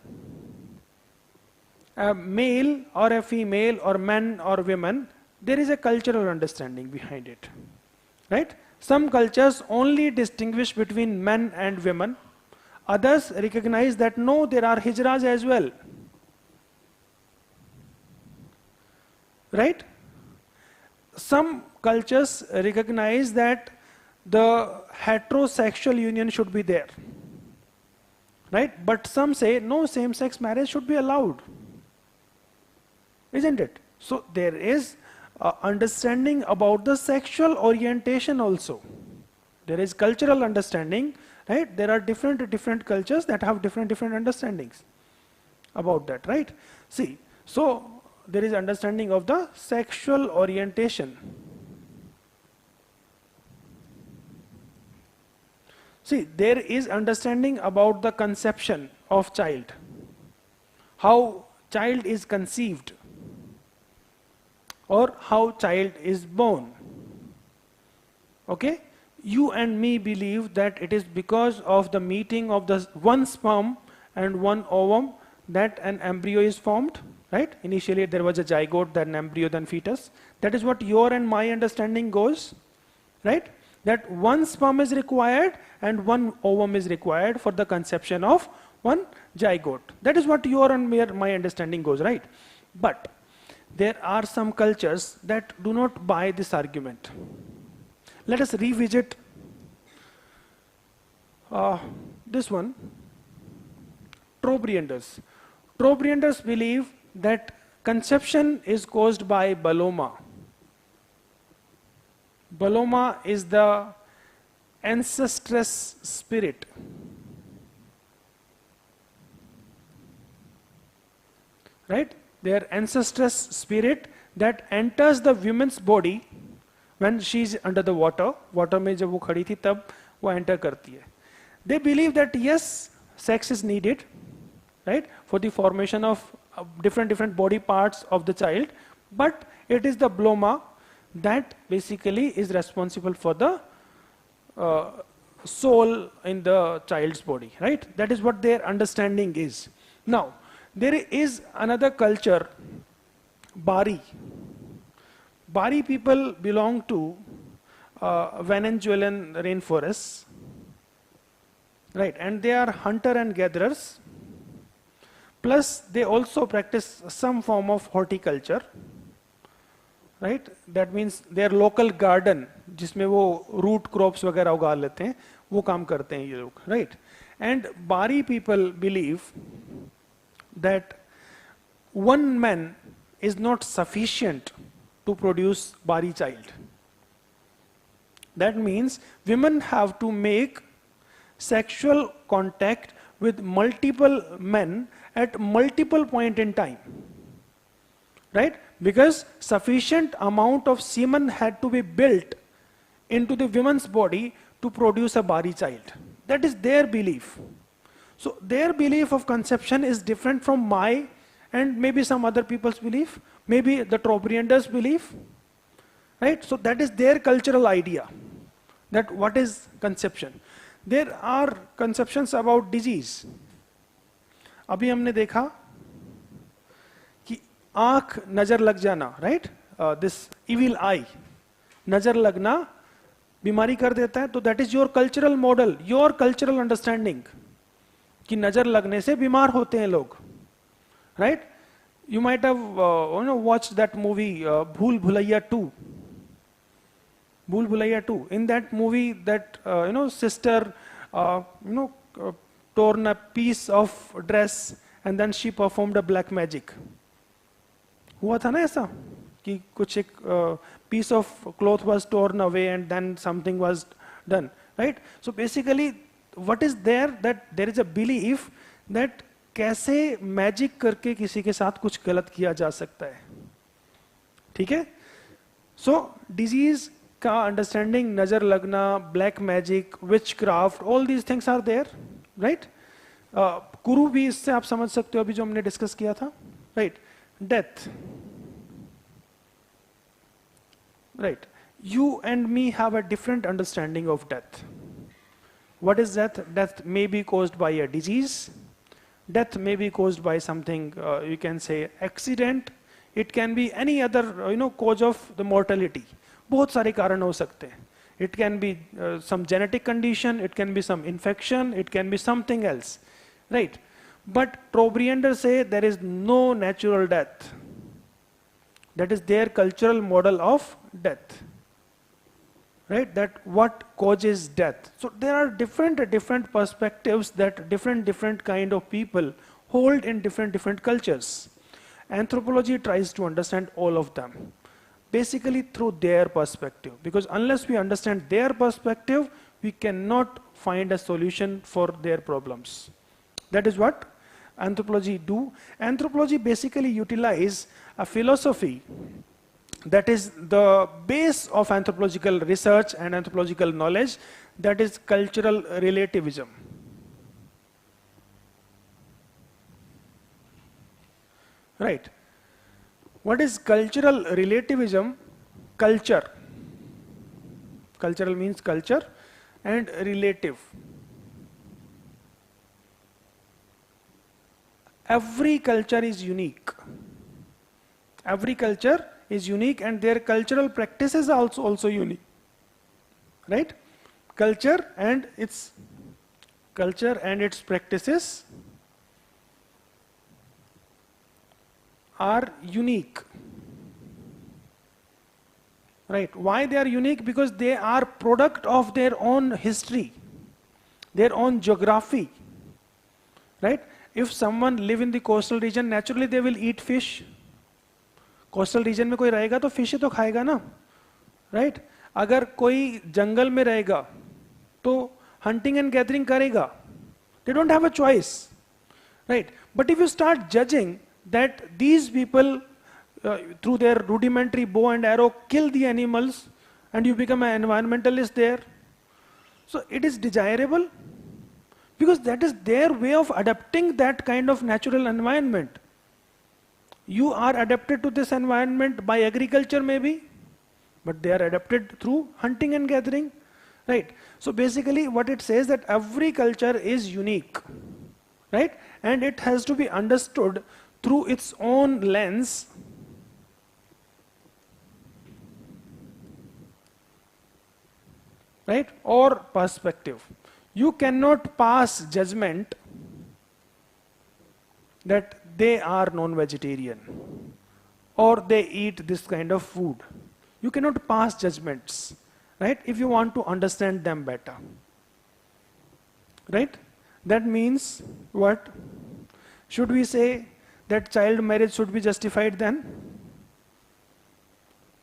a male or a female or men or women? There is a cultural understanding behind it, right? Some cultures only distinguish between men and women. Others recognize that no, there are hijras as well, right? Some cultures recognize that the heterosexual union should be there, right? But some say no, same-sex marriage should be allowed, isn't it? So there is understanding about the sexual orientation also. There is cultural understanding, right? There are different cultures that have different understandings about that, right? See, so there is understanding of the sexual orientation. See, there is understanding about the conception of child, how child is conceived or how child is born. Okay? You and me believe that it is because of the meeting of the one sperm and one ovum that an embryo is formed. Right? Initially there was a zygote, then embryo, then fetus. That is what your and my understanding goes. Right? That one sperm is required and one ovum is required for the conception of one zygote. That is what your and my understanding goes, right? But there are some cultures that do not buy this argument. Let us revisit this one. Trobrianders. Trobrianders believe that conception is caused by Baloma. Baloma is the ancestress spirit. Right? Their ancestress spirit that enters the woman's body when she is under the water. Water में जब वो खड़ी थी तब वो enter करती है. They believe that yes, sex is needed, right, for the formation of different body parts of the child, but it is the Baloma that basically is responsible for the soul in the child's body, right? That is what their understanding is. Now, there is another culture, Bari. Bari people belong to Venezuelan rainforests, right? And they are hunter and gatherers. Plus, they also practice some form of horticulture, right? That means their local garden, जिसमें वो root crops वगैरह उगा लेते हैं, वो काम करते हैं ये लोग, right? And Bari people believe that one man is not sufficient to produce Bari child. That means women have to make sexual contact with multiple men at multiple point in time, right? Because sufficient amount of semen had to be built into the woman's body to produce a Bari child. That is their belief. So their belief of conception is different from my and maybe some other people's belief, maybe the Trobrianders' belief, right? So that is their cultural idea. that what is conception. There are conceptions about disease. अभी हमने देखा कि आंख नजर लग जाना, right? This evil eye, नजर लगना बीमारी कर देता है, तो that is your cultural model, your cultural understanding कि नजर लगने से बीमार होते हैं लोग, right? You might have watched that movie Bhool Bhulaiya 2. Bhool Bhulaiya 2. In that movie, that sister torn a piece of dress and then she performed a black magic. हुआ था ना ऐसा कि कुछ एक piece of cloth was torn away and then something was done, right? So basically, what is there, that there is a belief that कैसे magic करके किसी के साथ कुछ गलत किया जा सकता है, ठीक है? सो डिजीज का अंडरस्टैंडिंग, नजर लगना, black magic, witchcraft, all these things are there, right? Kuru भी इससे आप समझ सकते हो, अभी जो हमने डिस्कस किया था, right? Death, right? You and me have a different understanding of death. What is death? Death may be caused by a disease. Death may be caused by something, you can say, accident. It can be any other, cause of the mortality. बहुत सारे कारण हो सकते हैं. It can be some genetic condition. It can be some infection. It can be something else, right? But Trobriander say there is no natural death. That is their cultural model of death. Right, that what causes death. So there are different perspectives that different kind of people hold in different cultures. Anthropology tries to understand all of them, basically through their perspective, because unless we understand their perspective, we cannot find a solution for their problems. That is what anthropology do. Anthropology basically utilize a philosophy that is the base of anthropological research and anthropological knowledge, that is cultural relativism. Right? What is cultural relativism? Culture. Cultural means culture, and relative. Every culture is unique. Every culture is unique, and their cultural practices are also unique, right? Culture and its practices are unique, right? Why they are unique? Because they are product of their own history, their own geography, right? If someone live in the coastal region, naturally they will eat fish. Coastal region में कोई रहेगा तो fish तो खाएगा ना, right? अगर कोई जंगल में रहेगा तो हंटिंग एंड गैदरिंग करेगा. They don't have a choice, right? But if you start judging that these people through their rudimentary bow and arrow kill the animals and you become an environmentalist there, so it is desirable because that is their way of adapting that kind of natural environment. You are adapted to this environment by agriculture maybe, but they are adapted through hunting and gathering, right? So basically what it says that every culture is unique, right? And it has to be understood through its own lens, right? Or perspective. You cannot pass judgment that they are non-vegetarian or they eat this kind of food. You cannot pass judgments, right? If you want to understand them better, right? That means what? Should we say that child marriage should be justified then?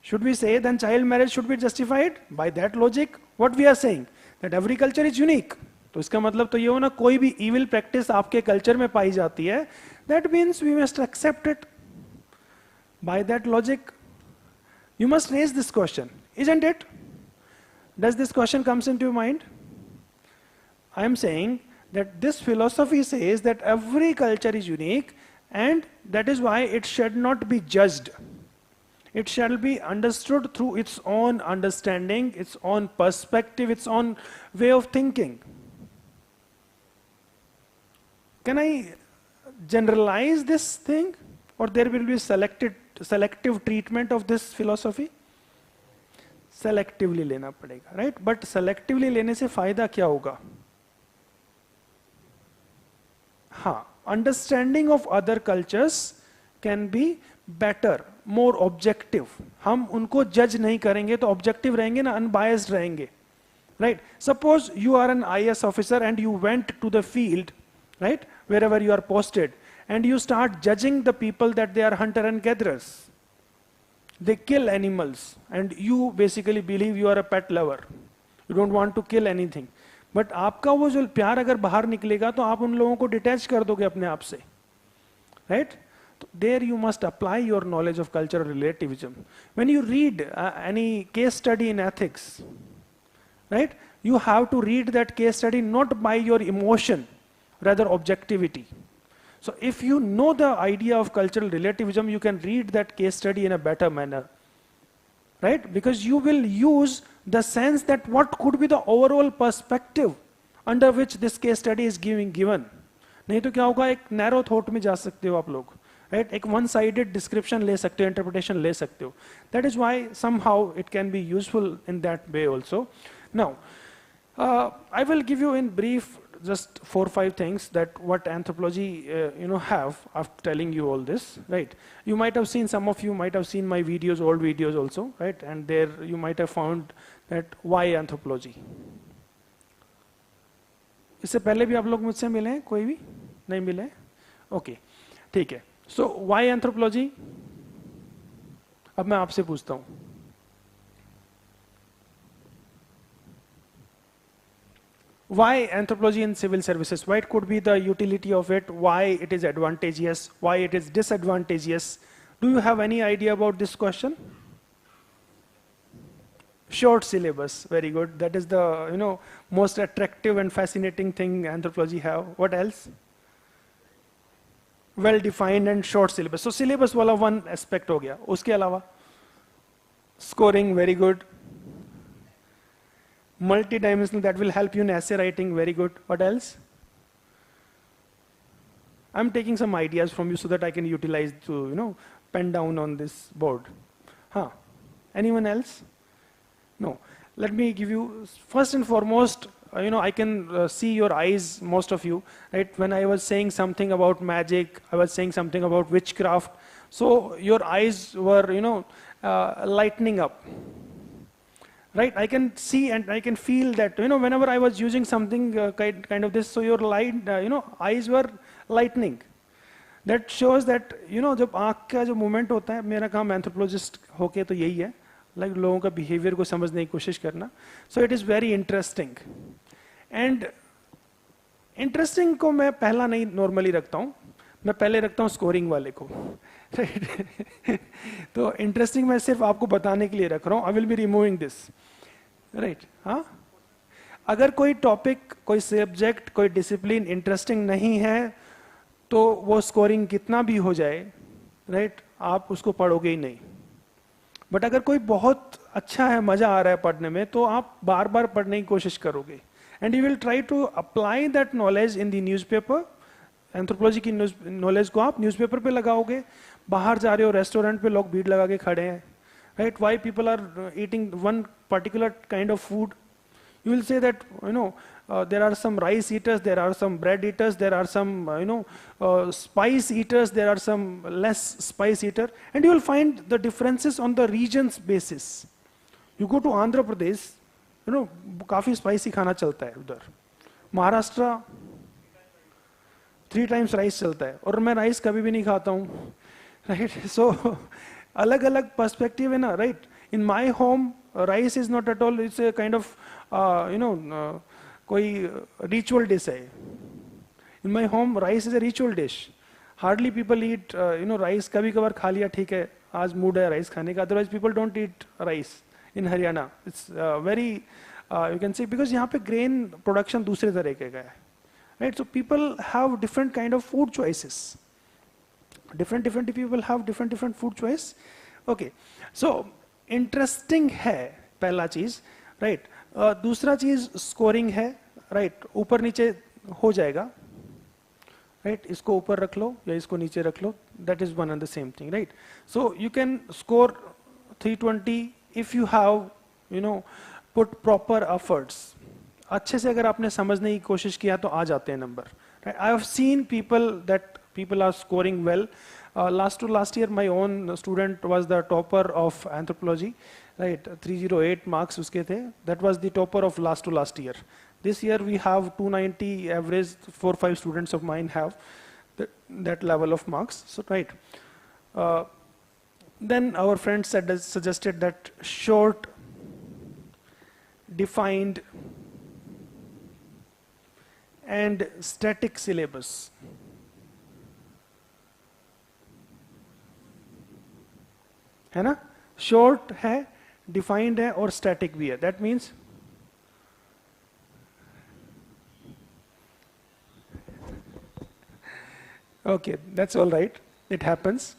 Should we say then child marriage should be justified? By that logic, what we are saying? That every culture is unique. तो इसका मतलब तो ये हो ना, कोई भी evil practice आपके culture में पाई जाती है, that means we must accept it. By that logic, you must raise this question, isn't it? Does this question comes into your mind? I am saying that this philosophy says that every culture is unique, and that is why it should not be judged. It shall be understood through its own understanding, its own perspective, its own way of thinking. Can I generalize this thing, or there will be selective treatment of this philosophy? Selectively लेना पड़ेगा, right? But selectively लेने से फायदा क्या होगा? हाँ, understanding of other cultures can be better, more objective. हम उनको judge नहीं करेंगे तो objective रहेंगे ना, unbiased रहेंगे, right? Suppose you are an IAS officer and you went to the field, right, wherever you are posted, and you start judging the people that they are hunter and gatherers. They kill animals, and you basically believe you are a pet lover. You don't want to kill anything. But आपका वो जो प्यार अगर बाहर निकलेगा तो आप उन लोगों को डिटैच कर दोगे अपने आप से, right? There you must apply your knowledge of cultural relativism. When you read any case study in ethics, right, you have to read that case study not by your emotion, rather objectivity. So if you know the idea of cultural relativism, you can read that case study in a better manner, right? Because you will use the sense that what could be the overall perspective under which this case study is given. नहीं तो क्या होगा, एक narrow thought में जा सकते हो आप लोग, right? एक one-sided description ले सकते हो, interpretation ले सकते हो. That is why somehow it can be useful in that way also. Now, I will give you in brief just 4 or 5 things that what anthropology have after telling you all this, right? You might have seen, some of you might have seen my videos, old videos also, right? And there you might have found that why anthropology. इससे पहले भी आप लोग मुझसे मिले हैं, कोई भी नहीं मिले? Okay, ठीक है. So why anthropology? अब मैं आपसे पूछता हूँ. Why anthropology in civil services? What could be the utility of it? Why it is advantageous? Why it is disadvantageous? Do you have any idea about this question? Short syllabus, very good. That is the most attractive and fascinating thing anthropology have. What else? Well defined and short syllabus. So syllabus wala one aspect हो गया. उसके अलावा scoring, very good. Multi-dimensional, that will help you in essay writing, very good. What else? I'm taking some ideas from you so that I can utilize to pen down on this board. Huh? Anyone else? No. Let me give you, first and foremost, I can see your eyes, most of you, right? When I was saying something about magic, I was saying something about witchcraft, so your eyes were lightening up. Right, I can see and I can feel that whenever I was using something kind of this, so your eyes were lightening. That shows that जब आँख का जो movement होता है, मेरा काम anthropologist होके तो यही है, like लोगों का behavior को समझने की कोशिश करना. So it is very interesting. And interesting को मैं पहला नहीं normally रखता हूँ, मैं पहले रखता हूँ scoring वाले को. Right? तो interesting मैं सिर्फ आपको बताने के लिए रख रहा हूँ. I will be removing this. Right? हाँ? अगर कोई topic, कोई subject, कोई discipline interesting नहीं है, तो वो scoring कितना भी हो जाए, right? आप उसको पढ़ोगे ही नहीं. But अगर कोई बहुत अच्छा है, मजा आ रहा है पढ़ने में, तो आप बार-बार पढ़ने की कोशिश करोगे. And you will try to apply that knowledge in the newspaper. Anthropology की नॉलेज को आप न्यूज़पेपर पे लगाओगे, बाहर जा रहे हो रेस्टोरेंट पे लोग भीड़ लगा के खड़े हैं, right? Why people are eating one particular kind of food, you will say that there are some rice eaters, there are some bread eaters, there are some spice eaters, there are some less spice eater, and you will find the differences on the regions basis. You go to Andhra Pradesh, काफी spicy खाना चलता है उधर. Maharashtra 3 times rice चलता है, और मैं rice कभी भी नहीं खाता हूँ, राइट? सो अलग अलग पर्सपेक्टिव है ना, right? In my home rice is not at all, it's a kind of कोई रिचुअल डिश है. In my home rice is a ritual dish. Hardly people eat rice, कभी कभार खा लिया, ठीक है, आज मूड है राइस खाने का, otherwise people don't eat rice in Haryana. It's very you can say, because यहाँ पे ग्रेन प्रोडक्शन दूसरे तरीके का है, right? So people have different kind of food choices. Different people have different food choice. Okay, so interesting है पहला चीज, right. दूसरा चीज स्कोरिंग है, राइट। ऊपर नीचे हो जाएगा, राइट। इसको ऊपर रख लो या इसको नीचे रख लो, that is one and the same thing, right. So you can score 320 if you have you know put proper efforts. अच्छे से अगर आपने समझने की कोशिश किया तो आ जाते हैं number, right. I have seen people that people are scoring well. Last year my own student was the topper of anthropology, right? 308 marks uske the. That was the topper of last to last year. This year we have 290 average. 4-5 students of mine have that level of marks. So right. Then our friend suggested that short, defined, and static syllabus. है ना, short है, defined है और static भी है। That means okay, that's all right, it happens.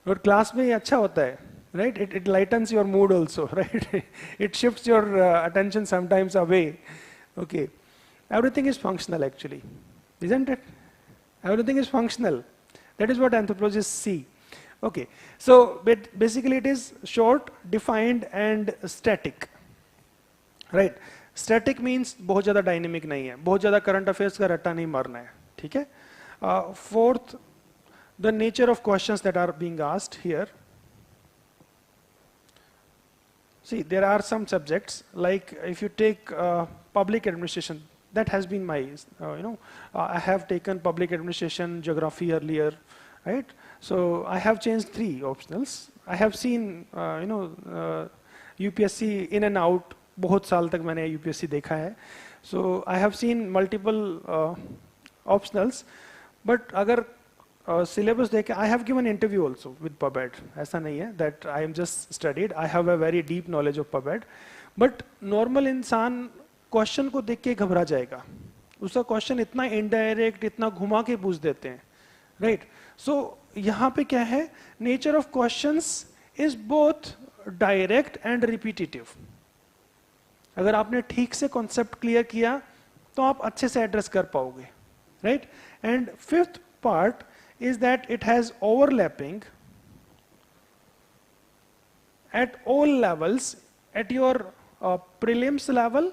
और class में ये अच्छा होता है, right. It lightens your mood also, right. It shifts your attention sometimes away. Okay, everything is functional actually, isn't it? Everything is functional. That is what anthropologists see. Okay, so basically it is short, defined and static, right? Static means बहुत ज़्यादा dynamic नहीं है, बहुत ज़्यादा current affairs का रट्टा नहीं मारना है, ठीक है? Fourth, the nature of questions that are being asked here. See, there are some subjects like if you take public administration, that has been my, I have taken public administration, geography earlier, right? So I have changed 3 optionals. I have seen, UPSC in and out. बहुत साल तक मैंने UPSC देखा है. So I have seen multiple optionals. But अगर syllabus देखे, I have given interview also with PubEd. ऐसा नहीं है that I am just studied. I have a very deep knowledge of PubEd. But normal इंसान question को देख के घबरा जाएगा. उसका क्वेश्चन इतना इनडायरेक्ट, इतना घुमा के पूछ देते हैं, राइट? सो यहाँ पे क्या है, nature of questions is both direct and repetitive. अगर आपने ठीक से कॉन्सेप्ट क्लियर किया तो आप अच्छे से एड्रेस कर पाओगे, right? And fifth part is that it has overlapping at all levels, at your prelims level,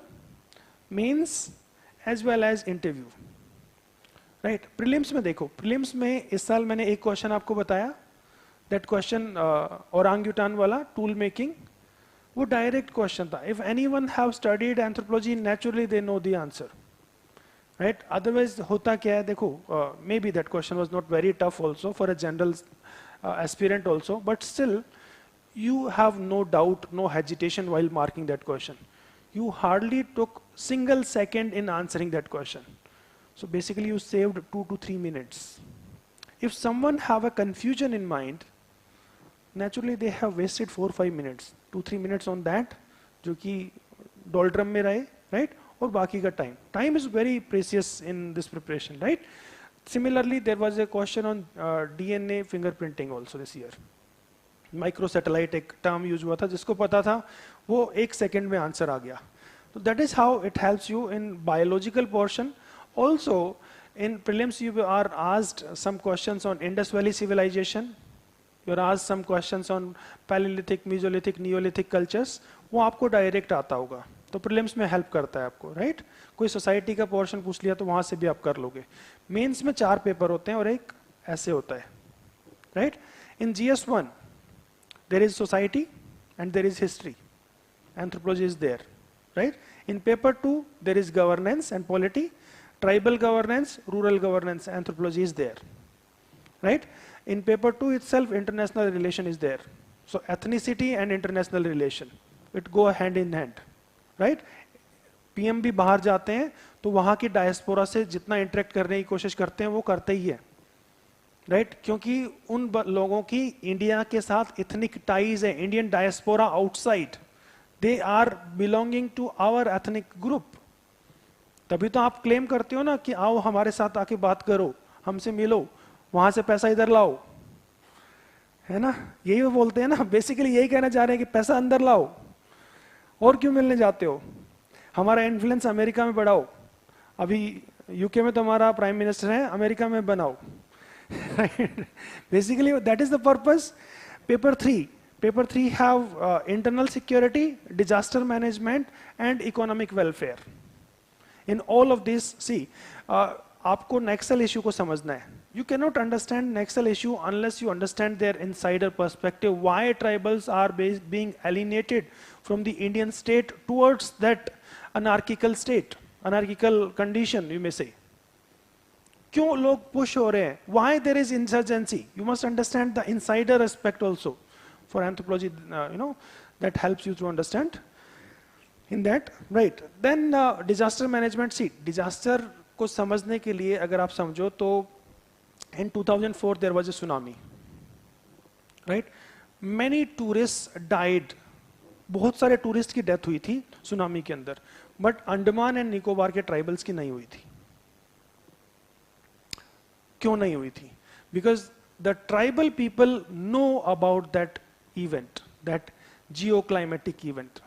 mains as well as interview, right? Prelims में देखो, प्रीलिम्स में इस साल मैंने एक क्वेश्चन आपको बताया, दैट क्वेश्चन ओरांगुटान वाला टूल मेकिंग, वो डायरेक्ट क्वेश्चन था. If anyone have studied anthropology, naturally they know the answer, right? Otherwise होता क्या है, देखो, may be that question was not very tough also for a general aspirant also, but still you have no doubt, no hesitation while marking that question. You hardly took single second in answering that question. So basically you saved 2 to 3 minutes. If someone have a confusion in mind, naturally they have wasted 4-5 minutes, 2-3 minutes on that, जो कि doldrum में रहे, right? और बाकी का time. Time is very precious in this preparation, right? Similarly, there was a question on DNA fingerprinting also this year. Micro satellite एक term use हुआ था, जिसको पता था वो 1 सेकेंड में आंसर आ गया. तो that is how it helps you in biological portion. Also in prelims you are asked some questions on Indus Valley civilization, you are asked some questions on palaeolithic, mesolithic, neolithic cultures. वो आपको direct आता होगा, तो prelims में help करता है आपको, right? कोई सोसाइटी का पोर्शन पूछ लिया तो वहां से भी आप कर लोगे. मेंस में 4 पेपर होते हैं और एक ऐसे होता है, right? In GS1 there is society and there is history. Anthropology is there, right? In paper 2 there is governance and polity, tribal governance, rural governance. Anthropology is there, right? In paper 2 itself international relation is there. So ethnicity and international relation, it go hand in hand, right? PM भी बाहर जाते हैं तो वहां की diaspora से जितना interact करने की कोशिश करते हैं वो करते ही है, राइट? क्योंकि उन लोगों की इंडिया के साथ इथनिक टाइज है. Indian diaspora outside, they are belonging to our ethnic group. तभी तो आप क्लेम करते हो ना कि आओ हमारे साथ आके बात करो, हमसे मिलो, वहां से पैसा इधर लाओ, है ना, यही वो बोलते हैं ना, बेसिकली यही कहना चाह रहे हैं कि पैसा अंदर लाओ, और क्यों मिलने जाते हो, हमारा इन्फ्लुएंस अमेरिका में बढ़ाओ, अभी यूके में तो हमारा प्राइम मिनिस्टर है, अमेरिका में बनाओ। Basically that is the purpose. Paper 3 have internal security, disaster management and economic welfare. In all of this, see, आपको नेक्सल इशू को समझना है. You cannot understand Naxal issue unless you understand their insider perspective, why tribals are being alienated from the Indian state towards that anarchical state, anarchical condition you may say. क्यों लोग push हो रहे हैं, why there is insurgency, you must understand the insider aspect also. For anthropology, that helps you to understand in that, right? Then disaster management. See, disaster को समझने के लिए अगर आप समझो तो in 2004 there was a tsunami, right? Many tourists died. बहुत सारे टूरिस्ट की डेथ हुई थी सुनामी के अंदर, बट अंडमान एंड निकोबार के ट्राइबल्स की नहीं हुई थी. क्यों नहीं हुई थी? Because the tribal people know about that event, that geoclimatic event.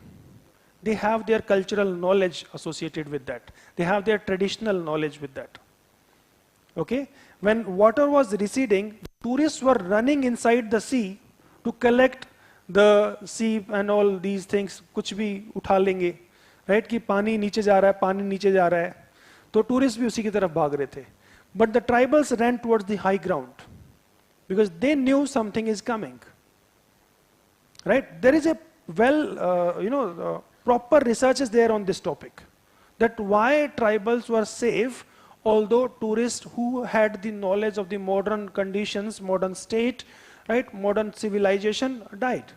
They have their cultural knowledge associated with that. They have their traditional knowledge with that. Okay? When water was receding, tourists were running inside the sea to collect the sea and all these things. कुछ भी उठा लेंगे, right? कि पानी नीचे जा रहा है, पानी नीचे जा रहा है, तो टूरिस्ट भी उसी की तरफ भाग रहे थे. But the tribals ran towards the high ground because they knew something is coming. Right? There is a proper research is there on this topic. That why tribals were safe, although tourists who had the knowledge of the modern conditions, modern state, right, modern civilization died.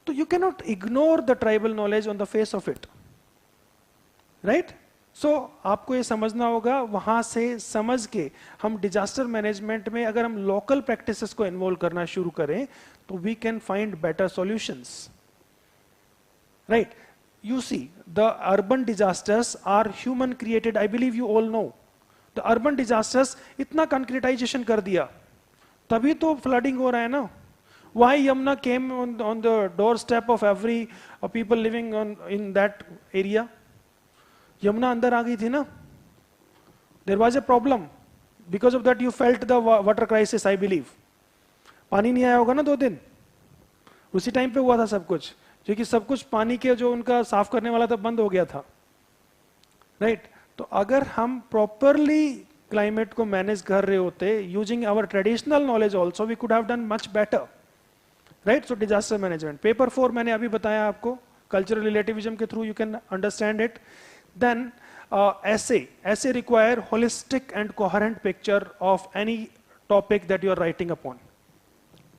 So you cannot ignore the tribal knowledge on the face of it. Right? So आपको ये समझना होगा, वहाँ से समझ के हम disaster management में अगर हम लोकल प्रैक्टिसेस को इन्वॉल्व करना शुरू करें तो we can find better solutions. Right? You see the urban disasters are human created. I believe you all know the urban disasters. इतना कंक्रीटाइजेशन कर दिया तभी तो फ्लडिंग हो रहा है ना. Why Yamuna came on the doorstep of every people living in that area? Yamuna अंदर आ गई थी ना. There was a problem. Because of that you felt the water crisis, I believe. पानी नहीं आया होगा ना 2 दिन. उसी टाइम पे हुआ था सब कुछ, क्योंकि सब कुछ पानी के जो उनका साफ करने वाला था बंद हो गया था. राइट? तो अगर हम प्रॉपरली क्लाइमेट को मैनेज कर रहे होते, using our traditional knowledge also, we could have done much better. Right? So disaster management. Paper 4 मैंने अभी बताया आपको, कल्चरल रिलेटिविज्म के through you can understand it. Then essay require holistic and coherent picture of any topic that you are writing upon.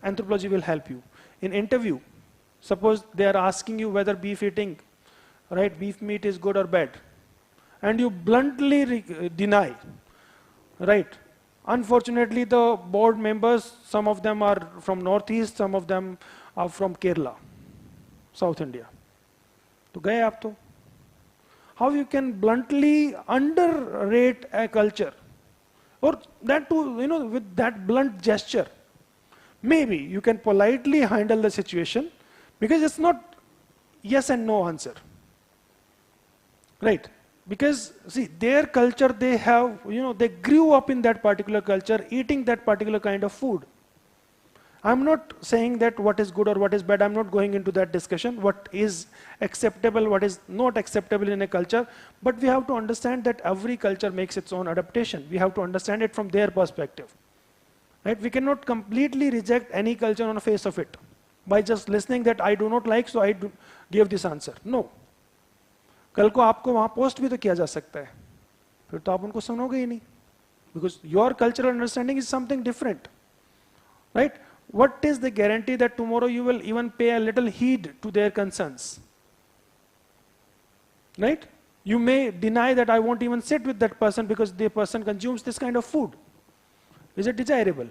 Anthropology will help you. In interview, suppose they are asking you whether beef eating, right, beef meat is good or bad, and you bluntly deny, right? Unfortunately, the board members, some of them are from Northeast, some of them are from Kerala, South India. तो गए आप तो. How you can bluntly underrate a culture, or that too, with that blunt gesture. Maybe you can politely handle the situation because it's not yes and no answer. Right? Because see, their culture, they have, they grew up in that particular culture, eating that particular kind of food. I'm not saying that what is good or what is bad. I'm not going into that discussion. What is acceptable, what is not acceptable in a culture. But we have to understand that every culture makes its own adaptation. We have to understand it from their perspective. Right? We cannot completely reject any culture on the face of it by just listening that I do not like, so I give this answer. No. कल को आपको वहाँ post भी तो किया जा सकता है, फिर तो आप उनको सुनोगे ही नहीं. Because your cultural understanding is something different. Right? What is the guarantee that tomorrow you will even pay a little heed to their concerns? Right? You may deny that I won't even sit with that person because the person consumes this kind of food. Is it desirable?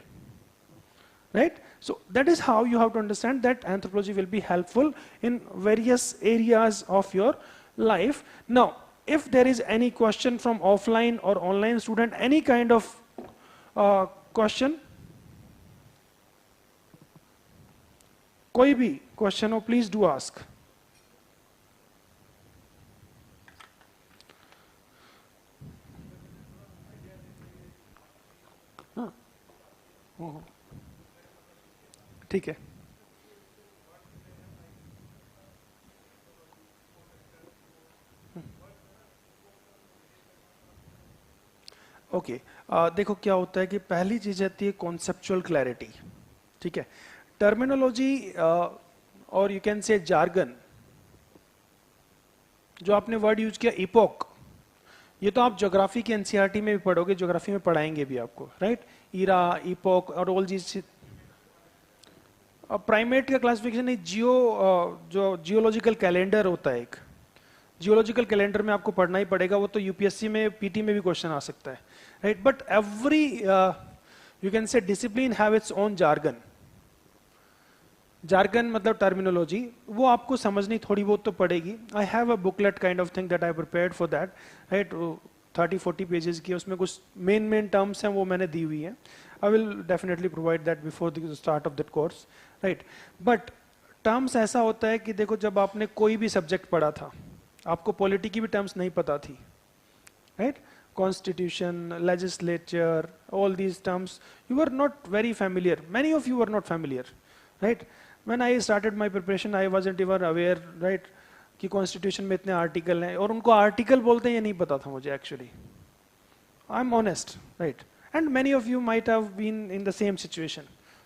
Right? So that is how you have to understand that anthropology will be helpful in various areas of your life. Now, if there is any question from offline or online student, any kind of question, कोई भी question हो please do ask. ठीक है. Okay देखो क्या होता है कि पहली चीज आती है कॉन्सेप्चुअल क्लैरिटी. ठीक है. टर्मिनोलॉजी और यू कैन से जार्गन, जो आपने वर्ड यूज किया इपोक, ये तो आप ज्योग्राफी की एनसीईआरटी में भी पढ़ोगे, ज्योग्राफी में पढ़ाएंगे भी आपको, राइट. ईरा, इपोक और ऑल चीज. प्राइमेट का क्लासिफिकेशन है जो जियोलॉजिकल कैलेंडर होता है एक, जियोलॉजिकल कैलेंडर में आपको पढ़ना ही पड़ेगा. वो तो यूपीएससी में पीटी में भी क्वेश्चन आ सकता है, right. But every you can say discipline have its own jargon. Jargon मतलब टर्मिनोलॉजी, वो आपको समझनी थोड़ी बहुत तो पड़ेगी. I have a booklet kind of thing that I prepared for that, right. 30-40 pages की, उसमें कुछ मेन टर्म्स हैं वो मैंने दी हुई है. I will definitely provide that before the start of that course, right. But terms ऐसा होता है कि देखो जब आपने कोई भी सब्जेक्ट पढ़ा था, आपको पॉलिटी की भी टर्म्स नहीं पता थी, right. Constitution, legislature, all these terms you are not very familiar. Many of you are not familiar, right. When I started my preparation, I wasn't even aware, right, कि constitution में इतने article हैं और उनको article बोलते हैं ये नहीं पता था मुझे actually. I am honest, right. And many of you might have been in the same situation.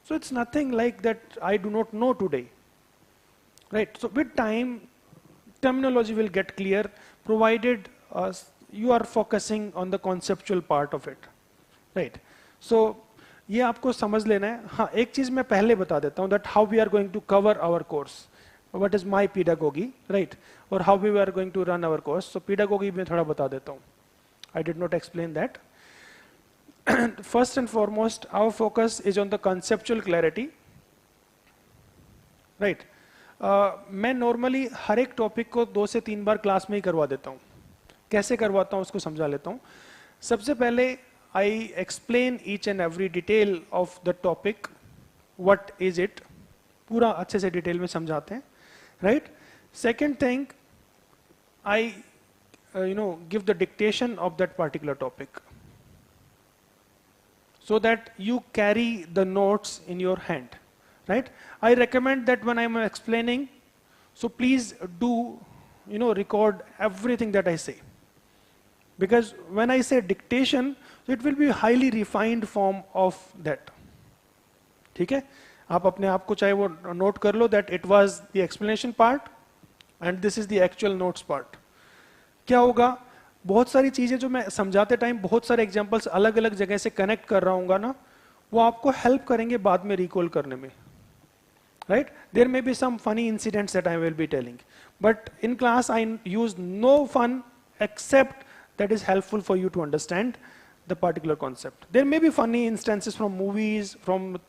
So it's nothing like that I do not know today, right. So with time terminology will get clear provided you are focusing on the conceptual part of it, right. So ये आपको समझ लेना है. हाँ, एक चीज मैं पहले बता देता हूँ, that how we are going to cover our course, what is my pedagogy, right, or how we are going to run our course. So pedagogy में थोड़ा बता देता हूँ. I did not explain that. First and foremost, our focus is on the conceptual clarity, right. मैं normally हर एक topic को 2 से 3 बार class में ही करवा देता हूँ. कैसे करवाता हूँ उसको समझा लेता हूँ. सबसे पहले I explain each and every detail of the topic, what is it, पूरा अच्छे से डिटेल में समझाते हैं, right. Second thing, I give the dictation of that particular topic so that you carry the notes in your hand, right. I recommend that when I am explaining, so please do record everything that I say, because when I say dictation, it will be highly refined form of that. ठीक है. आप अपने आप को चाहे वो note कर लो that it was the explanation part and this is the actual notes part. क्या होगा, बहुत सारी चीजें जो मैं समझाते टाइम बहुत सारे एग्जांपल्स अलग अलग जगह से कनेक्ट कर रहा हूँ ना, वो आपको हेल्प करेंगे बाद में रिकॉल करने में, right. There may be some funny incidents that I will be telling, but in class I use no fun except that is helpful for you to understand the particular concept. There may be funny instances from movies, from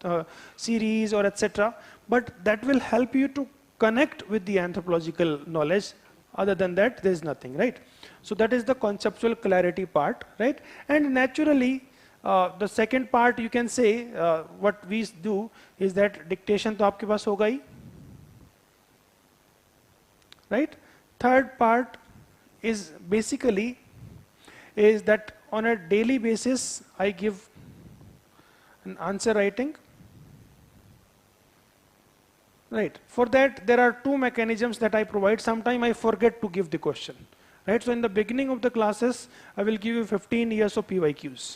series or etc., but that will help you to connect with the anthropological knowledge. Other than that, there is nothing, right. So that is the conceptual clarity part, right. And naturally the second part you can say what we do is that dictation तो आपके पास होगा ही, right. Third part is basically is that on a daily basis I give an answer writing, right. For that there are 2 mechanisms that I provide. Sometime I forget to give the question, right. So in the beginning of the classes I will give you 15 years of PYQs,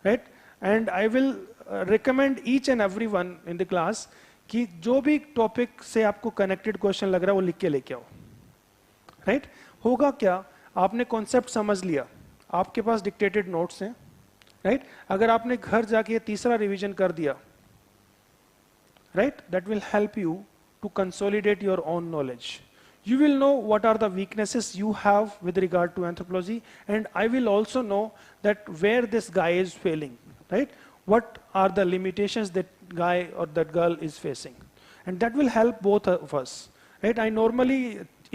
right. And I will recommend each and every one in the class कि जो भी topic से आपको connected question लग रहा है वो लिख के लेके आओ, राइट. होगा क्या, आपने कॉन्सेप्ट समझ लिया, आपके पास डिक्टेटेड नोट्स हैं, राइट. अगर आपने घर जाके तीसरा रिवीजन कर दिया, right, that will help you to consolidate your own knowledge. You will know what are the weaknesses you have with regard to anthropology, and I will also know that where this guy is failing, right? What are the limitations that guy or that girl is facing, and that will help both of us, right? I normally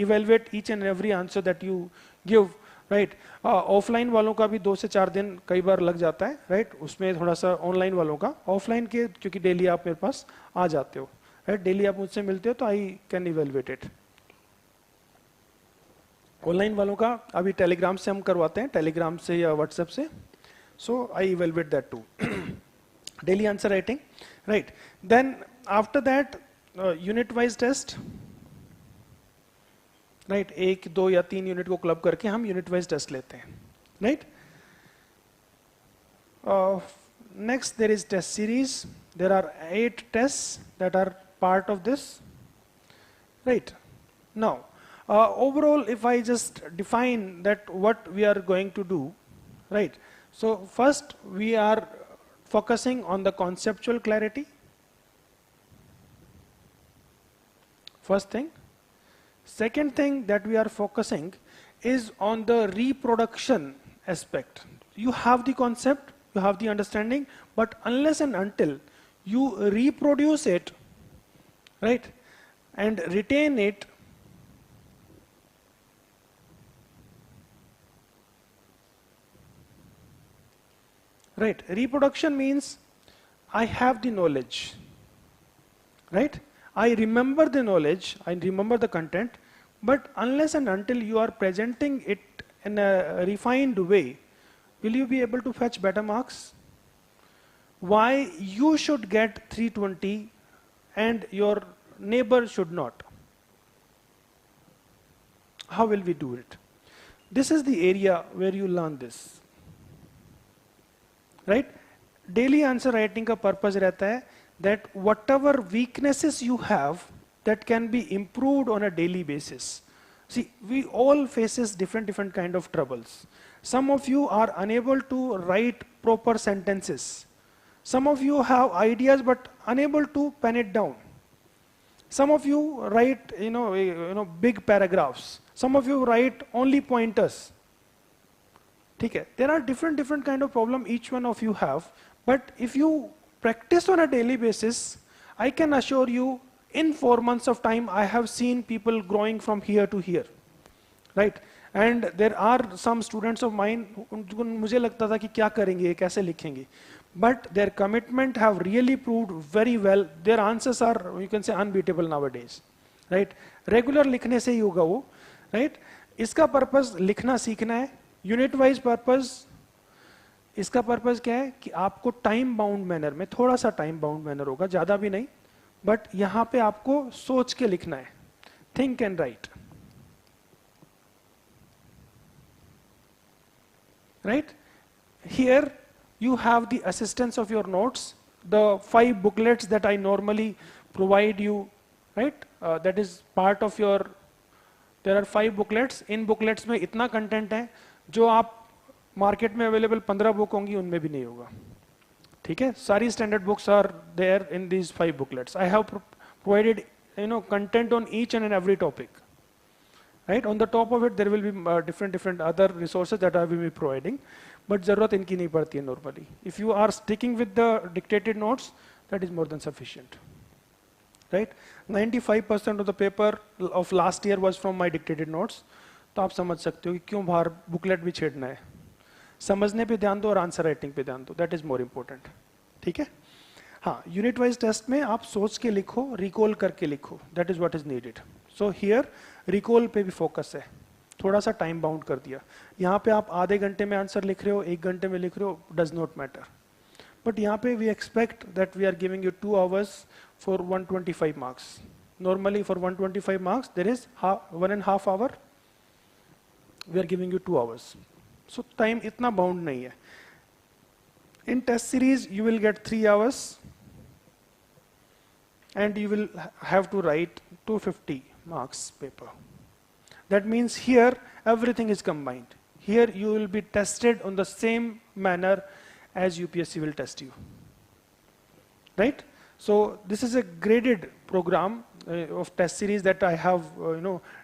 evaluate each and every answer that you give, right? Offline वालों का भी 2 से 4 दिन कई बार लग जाता है, right? उसमें थोड़ा सा ऑनलाइन वालों का, ऑफलाइन के क्योंकि डेली आप मेरे पास आ जाते हो, राइट, डेली आप मुझसे मिलते हो तो I can evaluate it. Online वालों का अभी टेलीग्राम से हम करवाते हैं, टेलीग्राम से या व्हाट्सएप से, so I evaluate that too. Daily answer writing, right. Then after that unit wise test, right, 1, 2 या 3 यूनिट को क्लब करके हम यूनिट वाइज टेस्ट लेते हैं, right. Next there is test series. There are 8 tests that are part of this, right? Now overall, if I just define that what we are going to do, right? So first we are focusing on the conceptual clarity, first thing. Second thing that we are focusing is on the reproduction aspect. You have the concept, you have the understanding, but unless and until you reproduce it, right, and retain it, right, reproduction means I have the knowledge, right, I remember the knowledge, I remember the content, but unless and until you are presenting it in a refined way, will you be able to fetch better marks? Why you should get 320 and your neighbor should not? How will we do it? This is the area where you learn this, right? Daily answer writing का purpose रहता है that whatever weaknesses you have that can be improved on a daily basis. See, we all faces different kind of troubles. Some of you are unable to write proper sentences. Some of you have ideas but unable to pen it down. Some of you write, big paragraphs. Some of you write only pointers. Okay. There are different kind of problem each one of you have. But if you practice on a daily basis, I can assure you, in 4 months of time, I have seen people growing from here to here, right? And there are some students of mine उनको मुझे लगता था कि क्या करेंगे, कैसे लिखेंगे, but their commitment have really proved very well. Their answers are, you can say, unbeatable nowadays, right? Regular लिखने से ही होगा वो, right? इसका purpose लिखना सीखना है. Unit wise purpose, इसका purpose क्या है कि आपको time bound manner में, थोड़ा सा time bound manner होगा, ज़्यादा भी नहीं, but यहाँ पे आपको सोच के लिखना है. Think and write. Right? Here you have the assistance of your notes, the 5 booklets that I normally provide you, right? That is part of your, there are 5 booklets. In booklets में इतना content है जो आप market में available 15 book होंगी उनमें भी नहीं होगा. ठीक है? सारी standard books are there in these 5 booklets. I have provided content on each and every topic. Right? On the top of it, there will be different other resources that I will be providing, but ज़रूरत इनकी नहीं पड़ती है normally. If you are sticking with the dictated notes, that is more than sufficient. Right? 95% of the paper of last year was from my dictated notes. तो आप समझ सकते हो कि क्यों बाहर booklet भी छेड़ना है. समझने पे ध्यान दो और आंसर राइटिंग पे ध्यान दो. That is more important. ठीक है? हाँ, यूनिट वाइज टेस्ट में आप सोच के लिखो, रिकॉल करके लिखो. That is what is needed. So here recall पे भी फोकस है. थोड़ा सा टाइम बाउंड कर दिया. यहाँ पे आप आधे घंटे में आंसर लिख रहे हो, 1 घंटे में लिख रहे हो, डज नॉट मैटर. बट यहाँ पे we expect that we are giving you 2 hours for 125 marks. Normally for 125 marks there is 1.5 hour. We are giving you 2 hours. So time इतना बाउंड नहीं है. In test series you will get 3 hours and you will have to write 250 marks paper. That means here everything is combined. Here you will be tested on the same manner as UPSC will test you. Right? So this is a graded program of test series that I have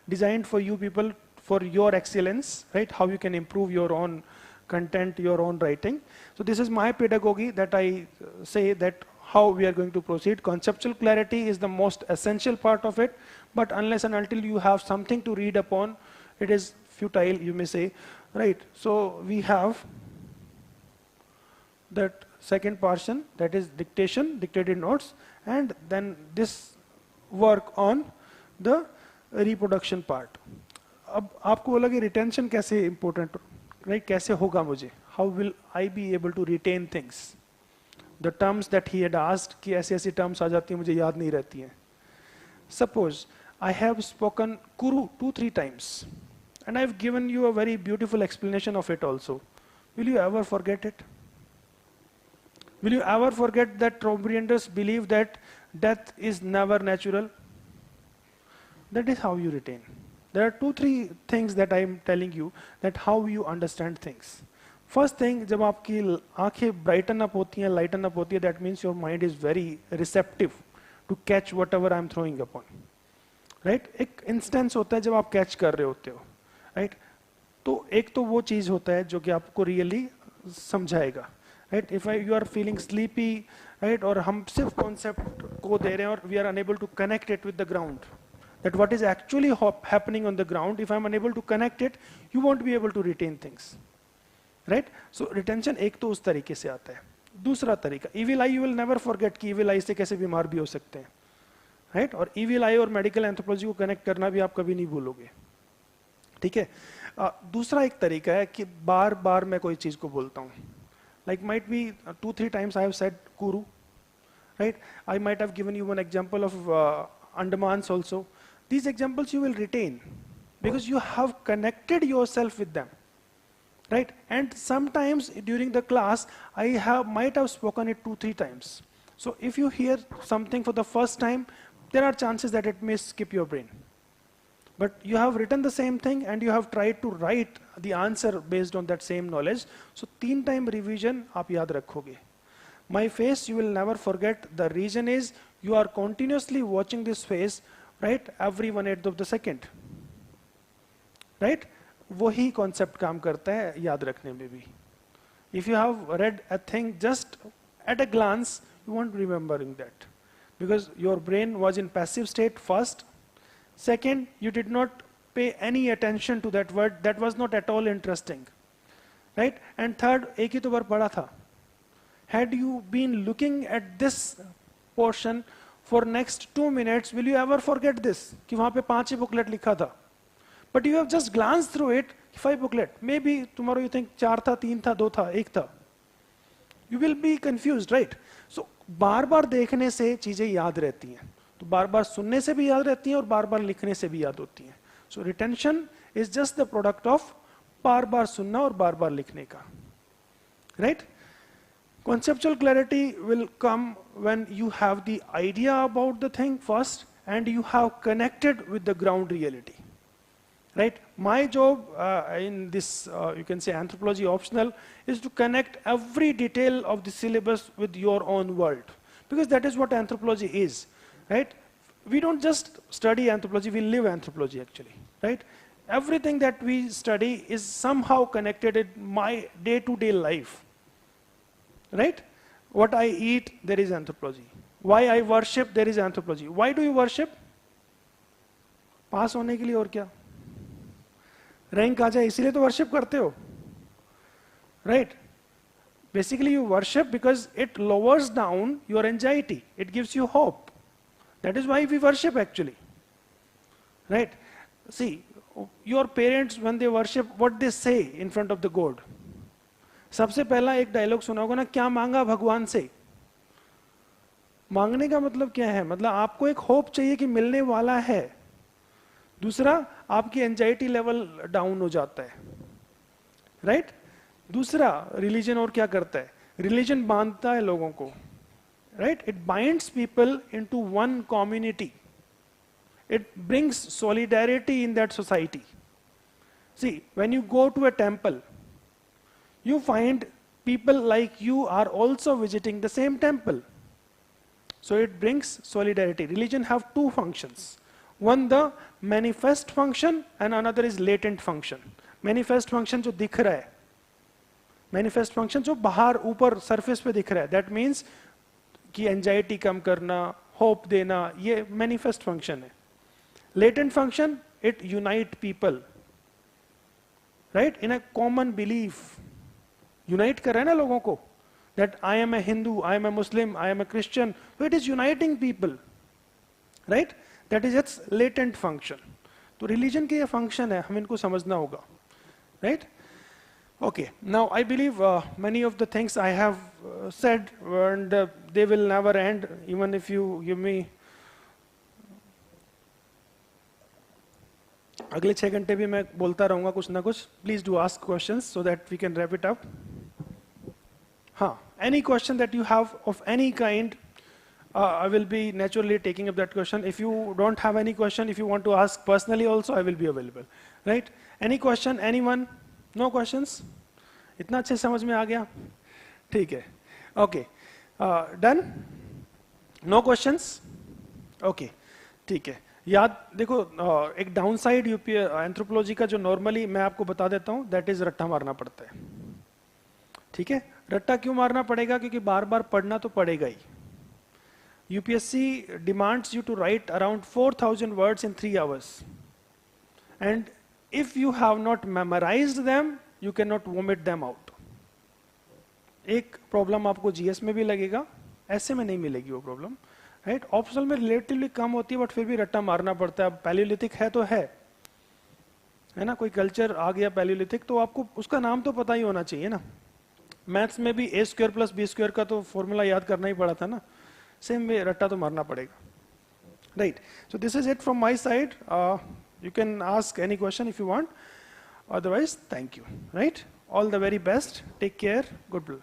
designed for you people for your excellence, right? How you can improve your own content, your own writing. So this is my pedagogy that I say that how we are going to proceed. Conceptual clarity is the most essential part of it, but unless and until you have something to read upon, it is futile, you may say, right? So we have that second portion, that is dictation, dictated notes, and then this work on the reproduction part. अब आपको बोला कि retention कैसे important, right? कैसे होगा मुझे? How will I be able to retain things? The terms that he had asked कि ऐसी ऐसी terms आ जाती हैं मुझे याद नहीं रहती हैं. Suppose I have spoken kuru 2-3 times and I've given you a very beautiful explanation of it also. Will you ever forget it? Will you ever forget that Trombrianders believe that death is never natural? That is how you retain. There are 2-3 things that I am telling you that how you understand things. First thing, जब आपकी आंखें brighten up होती हैं, lighten up होती है, that means your mind is very receptive to catch whatever I am throwing upon. Right? एक instance होता है जब आप catch कर रहे होते हो. Right? तो एक तो वो चीज होता है जो कि आपको really समझाएगा. Right? If you are feeling sleepy, right? और हम सिर्फ concept को दे रहे हैं और we are unable to connect it with the ground. That what is actually happening on the ground, if I am unable to connect it, you won't be able to retain things. Right? So retention एक तो उस तरीके से आता है. दूसरा तरीका, evil eye you will never forget कि evil eye से कैसे बीमार भी हो सकते हैं. Right? और evil eye और medical anthropology को connect करना भी आप कभी नहीं भूलोगे. ठीक है? दूसरा एक तरीका है कि बार बार मैं कोई चीज को बोलता हूँ. Like might be 2-3 times I have said Kuru. Right? I might have given you one example of Andamans also. These examples you will retain because you have connected yourself with them. Right? And sometimes during the class, might have spoken it 2-3 times. So if you hear something for the first time, there are chances that it may skip your brain. But you have written the same thing and you have tried to write the answer based on that same knowledge. So 3 time revision आप याद रखोगे. My face you will never forget. The reason is you are continuously watching this face, right? Every 1/8 of the second. Right? वही concept काम करता है याद रखने में भी. If you have read a thing just at a glance, you won't remembering that. Because your brain was in passive state first. Second, you did not pay any attention to that word. That was not at all interesting. Right? And third, एक ही तो बार पढ़ा था. Had you been looking at this portion for next 2 minutes, will you ever forget this? कि वहाँ पे 5 ही booklet लिखा था. But you have just glanced through it, 5 booklet. Maybe tomorrow you think 4 था, 3 था, 2 था, 1 था. You will be confused, right? So बार बार देखने से चीजें याद रहती हैं. तो बार बार सुनने से भी याद रहती हैं और बार बार लिखने से भी याद होती हैं. So retention is just the product of बार बार सुनना और बार बार लिखने का. Right? Conceptual clarity will come when you have the idea about the thing first and you have connected with the ground reality. Right? My job in this, you can say anthropology optional, is to connect every detail of the syllabus with your own world. Because that is what anthropology is. Right? We don't just study anthropology, we live anthropology actually. Right? Everything that we study is somehow connected in my day-to-day life. Right? What I eat, there is anthropology. Why I worship, there is anthropology. Why do you worship? पास होने के लिए और क्या? Rank आ जाए इसीलिए तो worship करते हो. Right? Basically you worship because it lowers down your anxiety. It gives you hope. That is why we worship actually. Right? See, your parents when they worship, what they say in front of the God? सबसे पहला एक dialogue सुना होगा ना, क्या मांगा भगवान से. मांगने का मतलब क्या है? मतलब आपको एक होप चाहिए कि मिलने वाला है. दूसरा, आपकी एंजाइटी लेवल डाउन हो जाता है. राइट? दूसरा, रिलीजन और क्या करता है? रिलीजन बांधता है लोगों को. Right? It binds people into one community. It brings solidarity in that society. See, when you go to a temple, you find people like you are also visiting the same temple. So it brings solidarity. Religion have 2 functions. One, the manifest function, and another is latent function. Manifest function जो दिख रहा है, manifest function जो बाहर ऊपर surface पे दिख रहा है, that means कि anxiety कम करना, hope देना, ये manifest function है. Latent function, it unite people, right, in a common belief. Unite कर रहा है ना लोगों को. That I am a Hindu, I am a Muslim, I am a Christian. So it is uniting people. Right, that is it's latent function. तो religion के ये function है, हमें इनको समझना होगा, right. Okay, now I believe many of the things I have said, and they will never end, even if you give me अगले 6 घंटे भी मैं बोलता रहूँगा कुछ ना कुछ। Please do ask questions so that we can wrap it up. हाँ, any question that you have of any kind, I will be naturally taking up that question. If you don't have any question, if you want to ask personally also, I will be available, right? Any question, anyone? No questions? इतना अच्छे समझ में आ गया? ठीक है, okay, done? No questions? Okay, ठीक है। याद देखो, एक डाउन साइड एंथ्रोपोलॉजी का जो नॉर्मली मैं आपको बता देता हूँ, दैट इज रट्टा मारना पड़ता है। ठीक है, रट्टा क्यों मारना पड़ेगा? क्योंकि बार बार पढ़ना तो पड़ेगा ही। UPSC demands you to write around 4000 words in 3 hours, and if you have not memorised them you can not vomit them out. एक प्रॉब्लम आपको जीएस में भी लगेगा, ऐसे में नहीं मिलेगी वो प्रॉब्लम, राइट। ऑप्शनल में रिलेटिवली कम होती है, बट फिर भी रट्टा मारना पड़ता है। अब पैलियोलिथिक है तो है ना, कोई कल्चर आ गया पैलियोलिथिक, तो आपको उसका नाम तो पता ही होना चाहिए ना। मैथ्स में भी a² + b² का तो फॉर्मूला याद करना ही पड़ा था ना, सेम वे रट्टा तो मारना पड़ेगा, right. So this is it from my side. You can ask any question if you want, otherwise thank you, right. All the very best, take care, good.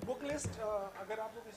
Book list अगर आपको किसी